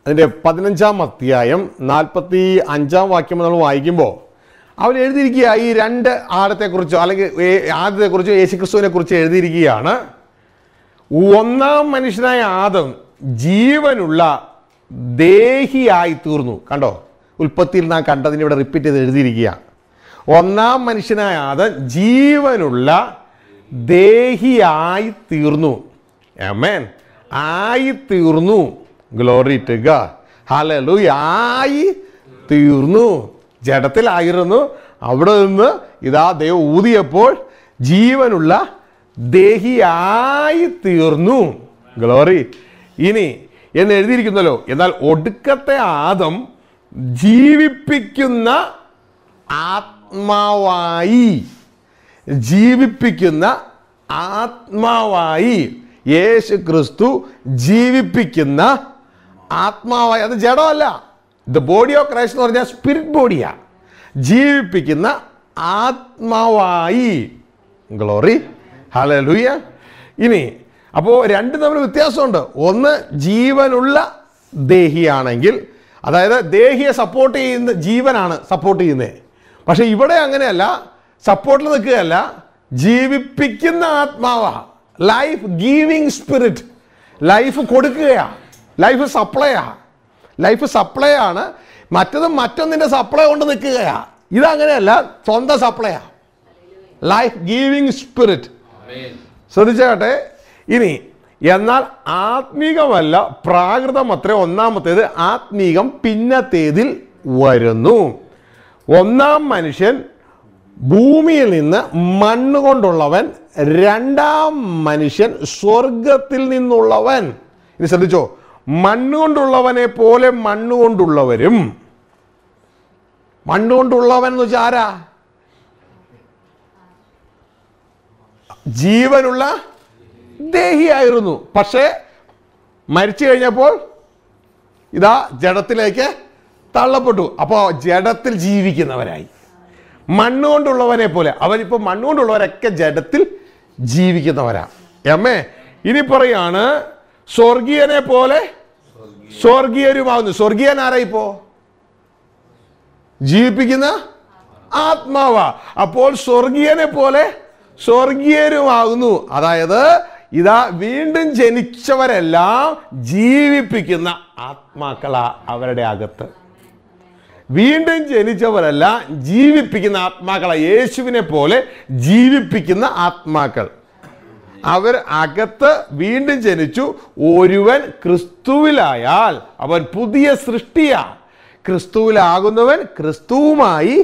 അതിൻ്റെ 15-ാം അധ്യായം 45-ാം വാക്യം നമ്മൾ വായിക്കുമ്പോൾ അവൻ എഴുതിയിരിക്കുക, ഈ 2 ആടത്തെക്കുറിച്ചോ അല്ലെങ്കിൽ ആദ്യത്തെക്കുറിച്ചോ യേശുക്രിസ്തുവിനെ കുറിച്ച് എഴുതിയിരിക്കുകയാണ്. ഒന്നാം മനുഷ്യനായ ആദം ജീവനുള്ള ദേഹിയായി തീർന്നു. കണ്ടോ, ഉൽപ്പത്തിയിൽ നാം കണ്ടതിന് ഇവിടെ റിപ്പീറ്റ് ചെയ്ത് എഴുതിയിരിക്കുക. ഒന്നാം മനുഷ്യനായ ആദം ജീവനുള്ള ദേഹിയായി തീർന്നു. ആമേൻ. ആയി തീർന്നു. Glory to God. ഹല്ലേലൂയ. ആയി തീർന്നു. ജഡത്തിലായിരുന്നു, അവിടെ നിന്ന് ഇതാ ദൈവം ഊതിയപ്പോൾ ജീവനുള്ള ദേഹിയായി തീർന്നു. ഗ്ലോറി. ഇനി എന്ന് എഴുതിയിരിക്കുന്നല്ലോ, എന്നാൽ ഒടുക്കത്തെ ആദം ജീവിപ്പിക്കുന്ന ആത്മാവായി, ജീവിപ്പിക്കുന്ന ആത്മാവായി. യേശു ക്രിസ്തു ജീവിപ്പിക്കുന്ന ആത്മാവായി. അത് ജഡമല്ല. ദ ബോഡി ഓഫ് ക്രൈസ്റ്റ് എന്ന് പറഞ്ഞാൽ സ്പിരിറ്റ് ബോഡിയാ. ജീവിപ്പിക്കുന്ന ആത്മാവായി. ഗ്ലോറി. ഹല്ലേലൂയ. ഇനി അപ്പോൾ 2 തമ്മിൽ വ്യത്യാസമുണ്ട്. ഒന്ന് ജീവനുള്ള ദേഹിയാണെങ്കിൽ, അതായത് ദേഹിയെ സപ്പോർട്ട് ചെയ്യുന്ന ജീവനാണ് സപ്പോർട്ട് ചെയ്യുന്നത്. പക്ഷെ ഇവിടെ അങ്ങനെയല്ല, സപ്പോർട്ടിൽ നിൽക്കുകയല്ല, ജീവിപ്പിക്കുന്ന ആത്മാവാ. Life giving spirit. ലൈഫ് കൊടുക്കുകയാ, ലൈഫ് സപ്ലൈയാ. ലൈഫ് സപ്ലൈ ആണ്. മറ്റത് മറ്റൊന്നിൻ്റെ സപ്ലൈ കൊണ്ട് നിൽക്കുകയാ. ഇതങ്ങനെയല്ല, സ്വന്തം സപ്ലൈയാ. Life giving spirit. ശ്രദ്ധിച്ചാട്ടെ. ഇനി എന്നാൽ ആത്മീകമല്ല, പ്രാകൃതം അത്രേ ഒന്നാമത്തേത്, ആത്മീകം പിന്നത്തേതിൽ വരുന്നു. ഒന്നാം മനുഷ്യൻ ഭൂമിയിൽ നിന്ന് മണ്ണുകൊണ്ടുള്ളവൻ, രണ്ടാം മനുഷ്യൻ സ്വർഗത്തിൽ നിന്നുള്ളവൻ. ഇനി ശ്രദ്ധിച്ചോ, മണ്ണുകൊണ്ടുള്ളവനെ പോലെ മണ്ണുകൊണ്ടുള്ളവരും. മണ്ണുകൊണ്ടുള്ളവൻ എന്ന് വെച്ചാൽ ആരാ? ജീവനുള്ള ദേഹിയായിരുന്നു. പക്ഷേ മരിച്ചു കഴിഞ്ഞപ്പോൾ ഇതാ ജഡത്തിലേക്ക് തള്ളപ്പെട്ടു. അപ്പോൾ ജഡത്തിൽ ജീവിക്കുന്നവരായി. മണ്ണുകൊണ്ടുള്ളവനെ പോലെ. അവരിപ്പോൾ മണ്ണുകൊണ്ടുള്ളവരൊക്കെ ജഡത്തിൽ ജീവിക്കുന്നവരാ. അമ്മേ. ഇനി പറയാണ് സ്വർഗീയനെ പോലെ സ്വർഗീയരുമാകുന്നു. സ്വർഗീയൻ ആരാ? ഇപ്പോ ജീവിപ്പിക്കുന്ന ആത്മാവാ. അപ്പോൾ സ്വർഗീയനെ പോലെ സ്വർഗീയരുമാകുന്നു. അതായത് ഇതാ വീണ്ടും ജനിച്ചവരെല്ലാം ജീവിപ്പിക്കുന്ന ആത്മാക്കളാ അവരുടെ അകത്ത്. വീണ്ടും ജനിച്ചവരെല്ലാം ജീവിപ്പിക്കുന്ന ആത്മാക്കളാ. യേശുവിനെ പോലെ ജീവിപ്പിക്കുന്ന ആത്മാക്കൾ. അവർ അകത്ത് വീണ്ടും ജനിച്ചു. ഒരുവൻ ക്രിസ്തുവിലായാൽ അവൻ പുതിയ സൃഷ്ടിയാ. ക്രിസ്തുവിലാകുന്നവൻ ക്രിസ്തുവുമായി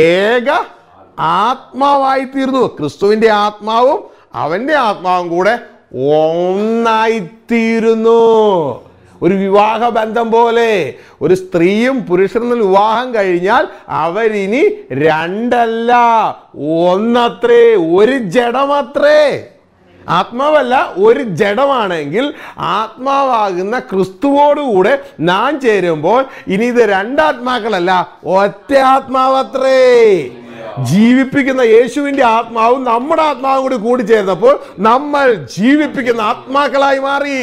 ഏക ആത്മാവായി തീർന്നു. ക്രിസ്തുവിൻ്റെ ആത്മാവും അവൻ്റെ ആത്മാവും കൂടെ ഒന്നായിത്തീരുന്നു. ഒരു വിവാഹ ബന്ധം പോലെ. ഒരു സ്ത്രീയും പുരുഷനും വിവാഹം കഴിഞ്ഞാൽ അവരിനി രണ്ടല്ല, ഒന്നത്രേ. ഒരു ജഡമത്രേ. ആത്മാവല്ല, ഒരു ജഡമാണെങ്കിൽ ആത്മാവാകുന്ന ക്രിസ്തുവോടുകൂടെ നാം ചേരുമ്പോൾ ഇനി ഇത് രണ്ടാത്മാക്കളല്ല, ഒറ്റ ആത്മാവത്രേ. ജീവിപ്പിക്കുന്ന യേശുവിന്റെ ആത്മാവും നമ്മുടെ ആത്മാവും കൂടി കൂടിച്ചേർന്നപ്പോൾ നമ്മൾ ജീവിപ്പിക്കുന്ന ആത്മാക്കളായി മാറി.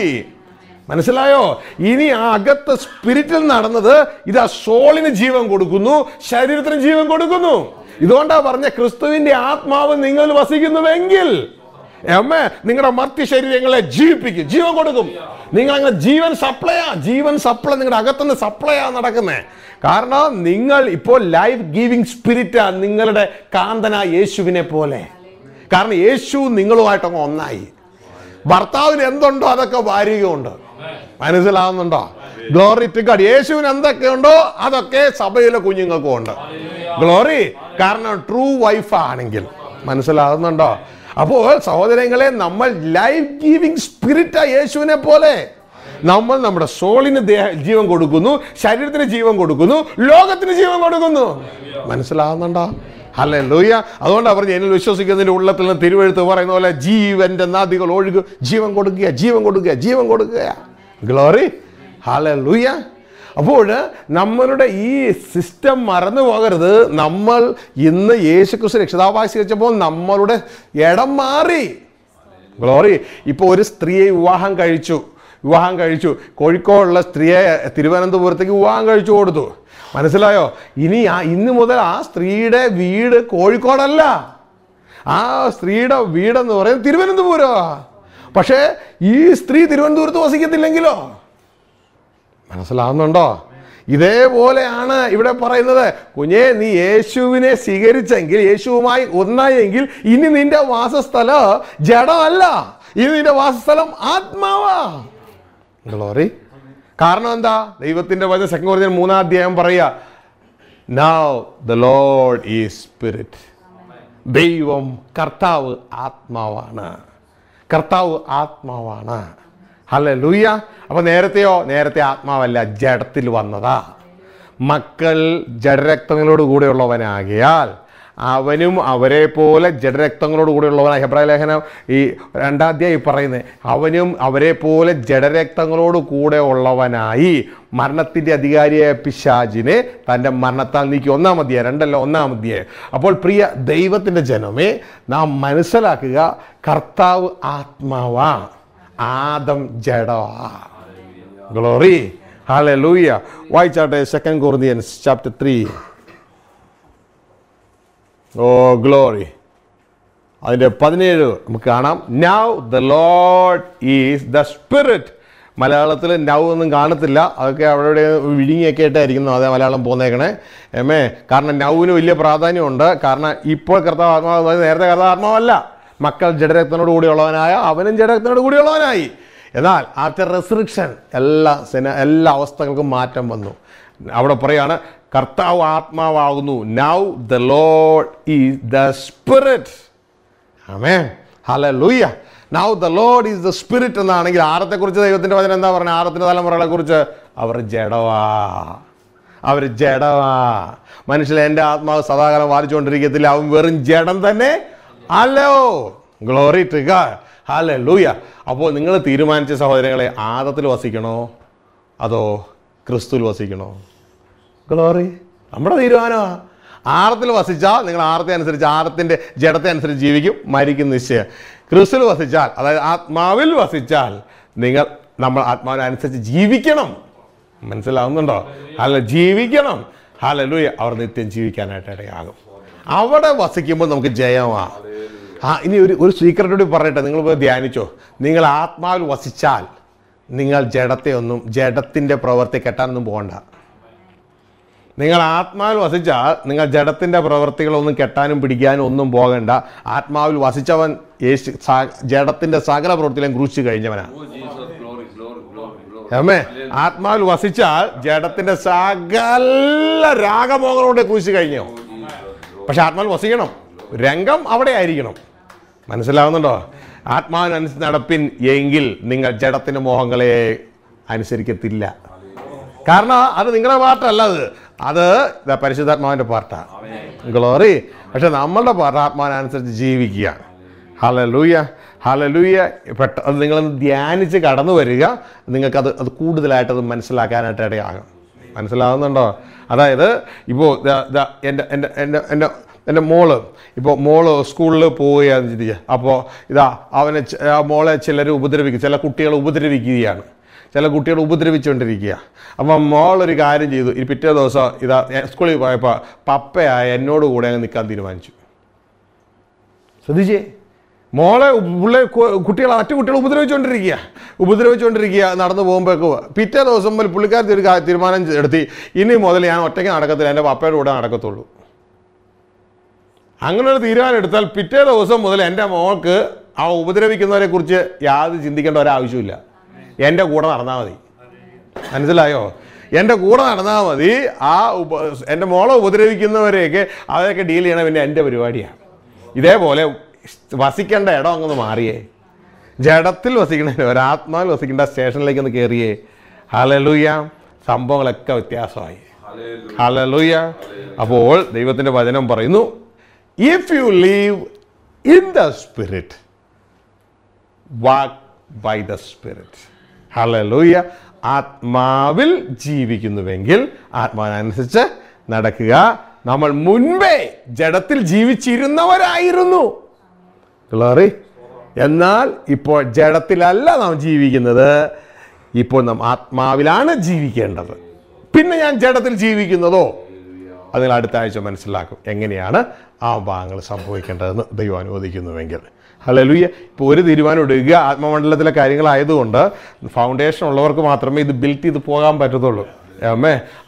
മനസ്സിലായോ? ഇനി ആ അകത്ത് സ്പിരിറ്റിൽ നടന്നത് ഇതാ സോളിന് ജീവൻ കൊടുക്കുന്നു, ശരീരത്തിന് ജീവൻ കൊടുക്കുന്നു. ഇതുകൊണ്ടാ പറഞ്ഞ ക്രിസ്തുവിന്റെ ആത്മാവ് നിങ്ങൾ വസിക്കുന്നുവെങ്കിൽ നിങ്ങളുടെ മർത്യ ശരീരങ്ങളെ ജീവിപ്പിക്കും, ജീവൻ കൊടുക്കും. നിങ്ങൾ അങ്ങനെ ജീവൻ സപ്ലൈ നിങ്ങളുടെ അകത്തുനിന്ന് സപ്ലൈയാ നടക്കുന്നത്. കാരണം നിങ്ങൾ ഇപ്പോൾ ലൈഫ് ഗീവിംഗ് സ്പിരിറ്റാ, നിങ്ങളുടെ കാന്തന യേശുവിനെ പോലെ. കാരണം യേശു നിങ്ങളുമായിട്ടങ്ങ് ഒന്നായി. ഭർത്താവിന് എന്തുണ്ടോ അതൊക്കെ ഭാര്യയുണ്ട്. മനസ്സിലാവുന്നുണ്ടോ? Glory to God. യേശുവിന് എന്തൊക്കെയുണ്ടോ അതൊക്കെ സഭയിലെ കുഞ്ഞുങ്ങൾക്കും ഉണ്ട്. ഗ്ലോറി. കാരണം ട്രൂ വൈഫ് ആണെങ്കിൽ. മനസ്സിലാവുന്നുണ്ടോ? അപ്പോൾ സഹോദരങ്ങളെ, നമ്മൾ ലൈഫ് ഗീവിംഗ് സ്പിരിറ്റാ യേശുവിനെ പോലെ. നമ്മൾ നമ്മുടെ സോളിന് ജീവൻ കൊടുക്കുന്നു, ശരീരത്തിന് ജീവൻ കൊടുക്കുന്നു, ലോകത്തിന് ജീവൻ കൊടുക്കുന്നു. മനസ്സിലാവുന്നുണ്ടോ? ഹല്ലേലൂയ. അതുകൊണ്ടാണ് പറഞ്ഞു, എന്നിൽ വിശ്വസിക്കുന്നതിന്റെ ഉള്ളത്തിൽ നിന്ന് തിരുവെഴുത്ത് പറയുന്ന പോലെ ജീവന്റെ നദികൾ ഒഴുകും. ജീവൻ കൊടുക്കുക, ജീവൻ കൊടുക്കുക, ജീവൻ കൊടുക്കുക. ഗ്ലോറി. ഹല്ലേലൂയ. അപ്പോൾ നമ്മളുടെ ഈ സിസ്റ്റം മറന്നു പോകരുത്. നമ്മൾ ഇന്ന് യേശുക്രിസ്തു രക്ഷിതാവായി സ്വീകരിച്ചപ്പോൾ നമ്മളുടെ ഇടം മാറി. ഗ്ലോറി. ഇപ്പോൾ ഒരു സ്ത്രീയെ വിവാഹം കഴിച്ചു. കോഴിക്കോടുള്ള സ്ത്രീയെ തിരുവനന്തപുരത്തേക്ക് വിവാഹം കഴിച്ചു കൊടുത്തു. മനസ്സിലായോ? ഇന്ന് മുതൽ ആ സ്ത്രീയുടെ വീട് കോഴിക്കോടല്ല, ആ സ്ത്രീയുടെ വീടെന്ന് പറയുന്നത് തിരുവനന്തപുരമാണ്. പക്ഷേ ഈ സ്ത്രീ തിരുവനന്തപുരത്ത് വസിക്കത്തില്ലെങ്കിലോ? മനസ്സിലാവുന്നുണ്ടോ? ഇതേപോലെയാണ് ഇവിടെ പറയുന്നത്. കുഞ്ഞെ, നീ യേശുവിനെ സ്വീകരിച്ചെങ്കിൽ, യേശുവുമായി ഒന്നായെങ്കിൽ ഇനി നിന്റെ വാസസ്ഥലം ജഡമല്ല, ഇനി നിന്റെ വാസസ്ഥലം ആത്മാവാ. ഗ്ലോറി. കാരണം എന്താ? ദൈവത്തിന്റെ വചനം 2 Corinthians 3-ാം അധ്യായം പറയുക, now the Lord is spirit. ദൈവം കർത്താവ് ആത്മാവാണ്. ഹല്ലേലൂയ. അപ്പൊ നേരത്തെ ആത്മാവല്ല, ജഡത്തിൽ വന്നതാ. മക്കൾ ജഡരക്തങ്ങളോട് കൂടെയുള്ളവനാകിയാൽ അവനും അവരെ പോലെ ജഡരക്തങ്ങളോട് കൂടെയുള്ളവനായി. ഹെബ്രായ ലേഖനം 2-ാം അധ്യായം പറയുന്നത്, അവനും അവരെ പോലെ ജഡരക്തങ്ങളോട് കൂടെ ഉള്ളവനായി മരണത്തിന്റെ അധികാരിയായ പിശാചിനെ തൻ്റെ മരണത്താൽ നീക്കി. 1-ാം അധ്യായം, 2 1-ാം അധ്യായം. അപ്പോൾ പ്രിയ ദൈവത്തിന്റെ ജനമേ, നാം മനസ്സിലാക്കുക, കർത്താവ് ആത്മാവാ, ആദം ജഡവാ. ഗ്ലോറി. ഹല്ലേലൂയ. വായിച്ചാട്ടെ 2 Corinthians chapter 3. Oh glory. അതിൻ്റെ 17 നമുക്ക് കാണാം. Now the Lord is the spirit. മലയാളത്തിൽ നൗ ഒന്നും കാണത്തില്ല, അതൊക്കെ അവിടെ വിഴുങ്ങിയൊക്കെ ആയിട്ടായിരിക്കുന്നു അതേ മലയാളം പോന്നേക്കണേ. കാരണം നൗവിന് വലിയ പ്രാധാന്യമുണ്ട്. കാരണം ഇപ്പോൾ കർത്താവ് ആത്മാവ്, നേരത്തെ കർത്താവ് ആത്മാവല്ല. മക്കൾ ജഡരക്തനോട് കൂടിയുള്ളവനായ അവനും ജഡരക്തനോട് കൂടിയുള്ളവനായി. എന്നാൽ ആഫ്റ്റർ റെസറക്ഷൻ എല്ലാ അവസ്ഥകൾക്കും മാറ്റം വന്നു. അവിടെ പറയാണ്, കർത്താവ് ആത്മാവാകുന്നു. Now the Lord is the spirit. ആമേൻ. ഹല്ലേലൂയ. Now the Lord is the spirit എന്നാണെങ്കിൽ ആരത്തെക്കുറിച്ച് ദൈവത്തിന്റെ വചനം എന്താ പറയുക? ആരത്തിന്റെ തലമുറകളെ കുറിച്ച്. അവർ ജഡവാ. മനുഷ്യൻ എൻ്റെ ആത്മാവ് സദാകാലം വാദിച്ചുകൊണ്ടിരിക്കത്തില്ല, അവൻ വെറും ജഡം തന്നെ അല്ലോ. Glory to God. ഹല്ലേലൂയ. അപ്പോൾ നിങ്ങൾ തീരുമാനിച്ച സഹോദരങ്ങളെ, ആദത്തിൽ വസിക്കണോ അതോ ക്രിസ്തുവിൽ വസിക്കണോ? ഗ്ലോറി. നമ്മുടെ തീരുമാനമാണ്. ആഴത്തിൽ വസിച്ചാൽ നിങ്ങൾ ആഴത്തെ അനുസരിച്ച്, ആഴത്തിൻ്റെ ജഡത്തെ അനുസരിച്ച് ജീവിക്കും, മരിക്കും നിശ്ചയം. ക്രിസ്തുവിൽ വസിച്ചാൽ, അതായത് ആത്മാവിൽ വസിച്ചാൽ നമ്മൾ ആത്മാവിനനുസരിച്ച് ജീവിക്കണം. മനസ്സിലാവുന്നുണ്ടോ? ജീവിക്കണം. ഹല്ലേലൂയ. അവർ നിത്യം ജീവിക്കാനായിട്ട് ഇടയാകും. അവിടെ വസിക്കുമ്പോൾ നമുക്ക് ജയമാണ്. ഇനി ഒരു സീക്രട്ട് കൂടി പറയട്ടെ, നിങ്ങൾ പോയി ധ്യാനിച്ചോ. നിങ്ങൾ ആത്മാവിൽ വസിച്ചാൽ നിങ്ങൾ ജഡത്തിൻ്റെ പ്രവൃത്തി കെട്ടാനൊന്നും പോകണ്ട. നിങ്ങൾ ആത്മാവിൽ വസിച്ചാൽ നിങ്ങൾ ജഡത്തിൻ്റെ പ്രവൃത്തികളൊന്നും കെട്ടാനും പിടിക്കാനും ഒന്നും പോകണ്ട. ആത്മാവിൽ വസിച്ചവൻ ജഡത്തിൻ്റെ സകല പ്രവൃത്തിയിലും ക്രൂശിച്ച് കഴിഞ്ഞവനാണ്. ആത്മാവിൽ വസിച്ചാൽ ജഡത്തിന്റെ സകല രാഗമോഹങ്ങളോടെ ക്രൂശിച്ച് കഴിഞ്ഞോ. പക്ഷെ ആത്മാവിൽ വസിക്കണം, രംഗം അവിടെ ആയിരിക്കണം. മനസ്സിലാവുന്നുണ്ടോ? ആത്മാവിനനുസരിച്ച് നടപ്പിൻ എങ്കിൽ നിങ്ങൾ ജഡത്തിന്റെ മോഹങ്ങളെ അനുസരിക്കത്തില്ല. കാരണം അത് നിങ്ങളുടെ പാർട്ടല്ല, അത് പരിശുദ്ധാത്മാവിന്റെ പാർട്ടാണ്. ഗ്ലോറി. പക്ഷെ നമ്മളുടെ പാർട്ട് ആത്മാവിനനുസരിച്ച് ജീവിക്കുക. Hallelujah, hallelujah. അത് നിങ്ങളൊന്ന് ധ്യാനിച്ച് കടന്നു വരിക. നിങ്ങൾക്കത് കൂടുതലായിട്ടത് മനസ്സിലാക്കാനായിട്ട് ഇടയാകും. മനസ്സിലാവുന്നുണ്ടോ? അതായത് ഇപ്പോൾ എൻ്റെ എൻ്റെ മോള് സ്കൂളിൽ പോവുകയാണെന്ന് ചിന്തിക്കുക. അപ്പോൾ മോളെ ചിലർ ഉപദ്രവിക്കും, ചില കുട്ടികൾ ഉപദ്രവിക്കുകയാണ്, ചില കുട്ടികൾ ഉപദ്രവിച്ചുകൊണ്ടിരിക്കുക. അപ്പം മോളൊരു കാര്യം ചെയ്തു. ഈ പിറ്റേ ദിവസം സ്കൂളിൽ പോയപ്പോൾ പപ്പയായ എന്നോട് കൂടെ അങ്ങ് നിൽക്കാൻ തീരുമാനിച്ചു. ശ്രദ്ധിച്ചേ, കുട്ടികളെ മറ്റു കുട്ടികൾ ഉപദ്രവിച്ചുകൊണ്ടിരിക്കുക നടന്നു പോകുമ്പോഴേക്ക് പിറ്റേ ദിവസം മുതൽ പുള്ളിക്കാരത്തി ഒരു തീരുമാനം എടുത്തി, ഇനി മുതൽ ഞാൻ ഒറ്റയ്ക്ക് നടക്കത്തില്ല, എൻ്റെ പപ്പയുടെ കൂടെ നടക്കത്തുള്ളൂ. അങ്ങനെ ഒരു തീരുമാനം എടുത്താൽ പിറ്റേ ദിവസം മുതൽ എൻ്റെ മോൾക്ക് ആ ഉപദ്രവിക്കുന്നവരെ കുറിച്ച് യാതൊരു ചിന്തിക്കേണ്ട ഒരാവശ്യമില്ല. എൻ്റെ കൂടെ നടന്നാൽ മതി. മനസ്സിലായോ? എൻ്റെ കൂടെ നടന്നാൽ മതി. എൻ്റെ മോളെ ഉപദ്രവിക്കുന്നവരെയൊക്കെ അതൊക്കെ ഡീൽ ചെയ്യണം പിന്നെ എൻ്റെ പരിപാടിയാണ്. ഇതേപോലെ വസിക്കേണ്ട ഇടം അങ്ങ് മാറിയേ. ജഡത്തിൽ വസിക്കണ ഒരാത്മാവിൽ വസിക്കേണ്ട സ്റ്റേഷനിലേക്ക് ഒന്ന് കയറിയേ. ഹല്ലേലൂയ. സംഭവങ്ങളൊക്കെ വ്യത്യാസമായി. ഹല്ലേലൂയ. അപ്പോൾ ദൈവത്തിൻ്റെ വചനം പറയുന്നു, if you live in the spirit, walk by the spirit. Hallelujah. ആത്മാവിൽ ജീവിക്കുന്നുവെങ്കിൽ ആത്മാവിനനുസരിച്ച് നടക്കുക. നമ്മൾ മുൻപേ ജഡത്തിൽ ജീവിച്ചിരുന്നവരായിരുന്നു. ഗ്ലോറി. എന്നാൽ ഇപ്പോൾ ജഡത്തിലല്ല നാം ജീവിക്കുന്നത്, ഇപ്പോൾ നാം ആത്മാവിലാണ് ജീവിക്കേണ്ടത്. പിന്നെ ഞാൻ ജഡത്തിൽ ജീവിക്കുന്നതോ? അത് നിങ്ങൾ അടുത്ത ആഴ്ച മനസ്സിലാക്കും എങ്ങനെയാണ് ആ ഭാഗങ്ങൾ സംഭവിക്കേണ്ടതെന്ന് ദൈവം അനുവദിക്കുന്നുവെങ്കിൽ. ഹല്ലേലൂയ. ഇപ്പോൾ ഒരു തീരുമാനം എടുക്കുക. ആത്മമണ്ഡലത്തിലെ കാര്യങ്ങളായതുകൊണ്ട് ഫൗണ്ടേഷൻ ഉള്ളവർക്ക് മാത്രമേ ഇത് ബിൽറ്റ് ചെയ്ത് പോകാൻ പറ്റത്തുള്ളൂ.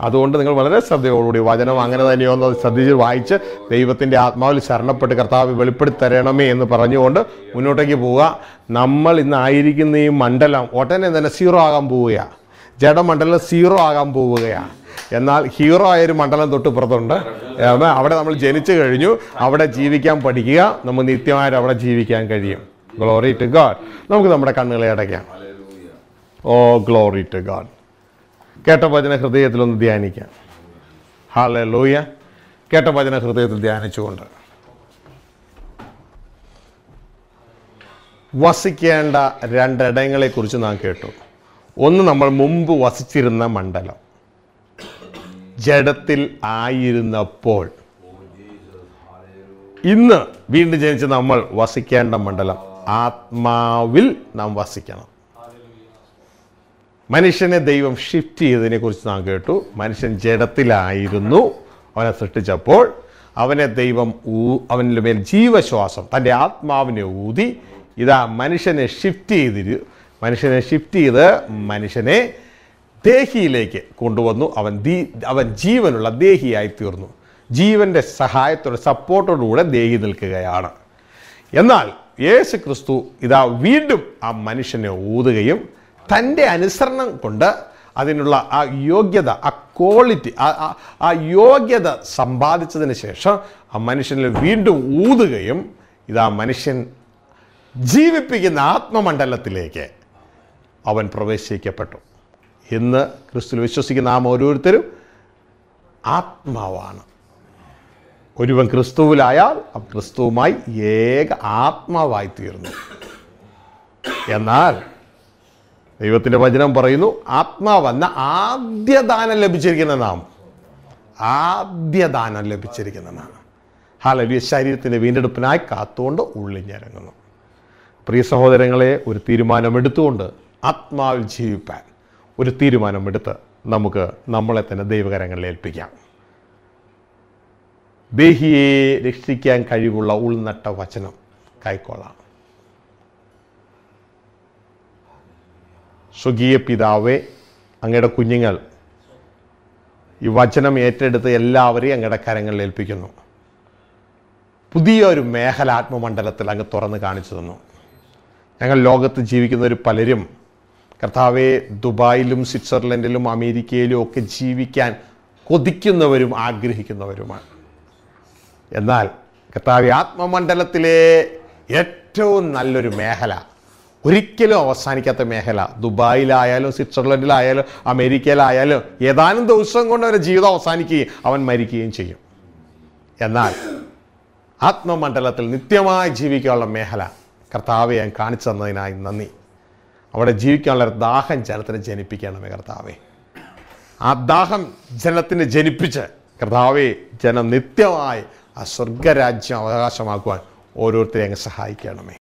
അതുകൊണ്ട് നിങ്ങൾ വളരെ ശ്രദ്ധയോടുകൂടി വചനം അങ്ങനെ തന്നെയോ എന്ന് ശ്രദ്ധിച്ച് വായിച്ച് ദൈവത്തിൻ്റെ ആത്മാവിൽ ശരണപ്പെട്ട് കർത്താവ് വെളിപ്പെടുത്തി തരണമേ എന്ന് പറഞ്ഞുകൊണ്ട് മുന്നോട്ടേക്ക് പോവുക. നമ്മൾ ഇന്നായിരിക്കുന്ന ഈ മണ്ഡലം ഒട്ടനെ തന്നെ സീറോ ആകാൻ പോവുകയാണ്. ജഡമണ്ഡലം സീറോ ആകാൻ പോവുകയാണ്. എന്നാൽ ഹീറോ ആയൊരു മണ്ഡലം തൊട്ട് പുറത്തുണ്ട്. അവിടെ നമ്മൾ ജനിച്ചു കഴിഞ്ഞു. അവിടെ ജീവിക്കാൻ പഠിക്കുക. നമ്മൾ നിത്യമായിട്ട് അവിടെ ജീവിക്കാൻ കഴിയും. Glory to God. നമുക്ക് നമ്മുടെ കണ്ണുകളെ അടയ്ക്കാം. Oh glory to God. കേട്ട വചന ഹൃദയത്തിലൊന്ന് ധ്യാനിക്കാം. ഹല്ലേലൂയ. കേട്ട വചന ഹൃദയത്തിൽ ധ്യാനിച്ചുകൊണ്ട് വസിക്കേണ്ട രണ്ടിടങ്ങളെക്കുറിച്ച് നാം കേട്ടു. ഒന്ന്, നമ്മൾ മുമ്പ് വസിച്ചിരുന്ന മണ്ഡലം, ജഡത്തിൽ ആയിരുന്നപ്പോൾ. ഇന്ന് വീണ്ടും ജനിച്ച് നമ്മൾ വസിക്കേണ്ട മണ്ഡലം ആത്മാവിൽ നാം വസിക്കണം. മനുഷ്യനെ ദൈവം ഷിഫ്റ്റ് ചെയ്തതിനെ കുറിച്ച് നാം കേട്ടു. മനുഷ്യൻ ജഡത്തിലായിരുന്നു അവനെ സൃഷ്ടിച്ചപ്പോൾ. അവനെ ദൈവം അവൻ്റെ മേൽ ജീവശ്വാസം തൻ്റെ ആത്മാവിനെ ഊതി മനുഷ്യനെ ഷിഫ്റ്റ് ചെയ്ത് മനുഷ്യനെ ദേഹിയിലേക്ക് കൊണ്ടുവന്നു. അവൻ ജീവനുള്ള ദേഹിയായി തീർന്നു. ജീവൻ്റെ സഹായത്തോടെ സപ്പോർട്ടോടുകൂടെ ദേഹി നിൽക്കുകയാണ്. എന്നാൽ യേശു ക്രിസ്തു വീണ്ടും ആ മനുഷ്യനെ ഊതുകയും തൻ്റെ അനുസരണം കൊണ്ട് അതിനുള്ള ആ യോഗ്യത, ആ ക്വാളിറ്റി, ആ യോഗ്യത സമ്പാദിച്ചതിന് ശേഷം ആ മനുഷ്യനിൽ വീണ്ടും ഊതുകയും മനുഷ്യൻ ജീവിപ്പിക്കുന്ന ആത്മമണ്ഡലത്തിലേക്ക് അവൻ പ്രവേശിക്കപ്പെട്ടു. ഇന്ന് ക്രിസ്തുവിൽ വിശ്വസിക്കുന്ന നാം ഓരോരുത്തരും ആത്മാവാണ്. ഒരുവൻ ക്രിസ്തുവിലായാൽ ക്രിസ്തുവുമായി ഏക ആത്മാവായി തീർന്നു. എന്നാൽ ദൈവത്തിൻ്റെ വചനം പറയുന്നു, ആത്മാവെന്ന ആദ്യദാനം ലഭിച്ചിരിക്കുന്ന നാം ഹല്ലേലൂയ. ശരീരത്തിൻ്റെ വീണ്ടെടുപ്പിനായി കാത്തുകൊണ്ട് ഉള്ളിഞ്ഞിറങ്ങുന്നു. പ്രിയ സഹോദരങ്ങളെ, ഒരു തീരുമാനമെടുത്തുകൊണ്ട് ആത്മാവിൽ ജീവിപ്പാൻ ഒരു തീരുമാനമെടുത്ത് നമുക്ക് നമ്മളെ തന്നെ ദൈവകരങ്ങളിൽ ഏൽപ്പിക്കാം. ദേഹിയെ രക്ഷിക്കാൻ കഴിവുള്ള ഉൾനട്ട വചനം കൈക്കൊള്ളാം. സ്വർഗീയ പിതാവേ, അങ്ങയുടെ കുഞ്ഞുങ്ങൾ ഈ വചനം ഏറ്റെടുത്ത് എല്ലാവരെയും അങ്ങയുടെ കരങ്ങളിൽ ഏൽപ്പിക്കുന്നു. പുതിയൊരു മേഖല ആത്മമണ്ഡലത്തിൽ അങ്ങ് തുറന്ന് കാണിച്ചു തന്നു. ഞങ്ങൾ ലോകത്ത് ജീവിക്കുന്നവർ പലരും കർത്താവെ ദുബായിലും സ്വിറ്റ്സർലൻഡിലും അമേരിക്കയിലും ഒക്കെ ജീവിക്കാൻ കൊതിക്കുന്നവരും ആഗ്രഹിക്കുന്നവരുമാണ്. എന്നാൽ കർത്താവെ ആത്മമണ്ഡലത്തിലെ ഏറ്റവും നല്ലൊരു മേഖല, ഒരിക്കലും അവസാനിക്കാത്ത മേഖല, ദുബായിലായാലും സ്വിറ്റ്സർലൻഡിലായാലും അമേരിക്കയിലായാലും ഏതാനും ദിവസം കൊണ്ട് അവരുടെ ജീവിതം അവസാനിക്കുകയും അവൻ മരിക്കുകയും ചെയ്യും. എന്നാൽ ആത്മമണ്ഡലത്തിൽ നിത്യമായി ജീവിക്കാനുള്ള മേഖല കർത്താവെ ഞാൻ കാണിച്ചു തന്നതിനായി നന്ദി. അവിടെ ജീവിക്കാനുള്ള ദാഹം ജനത്തിന് ജനിപ്പിക്കണമേ കർത്താവെ. ആ ദാഹം ജനത്തിന് ജനിപ്പിച്ച് കർത്താവെ ജനം നിത്യമായി ആ സ്വർഗരാജ്യം അവകാശമാക്കുവാൻ ഓരോരുത്തരെയും അങ്ങ് സഹായിക്കണമേ.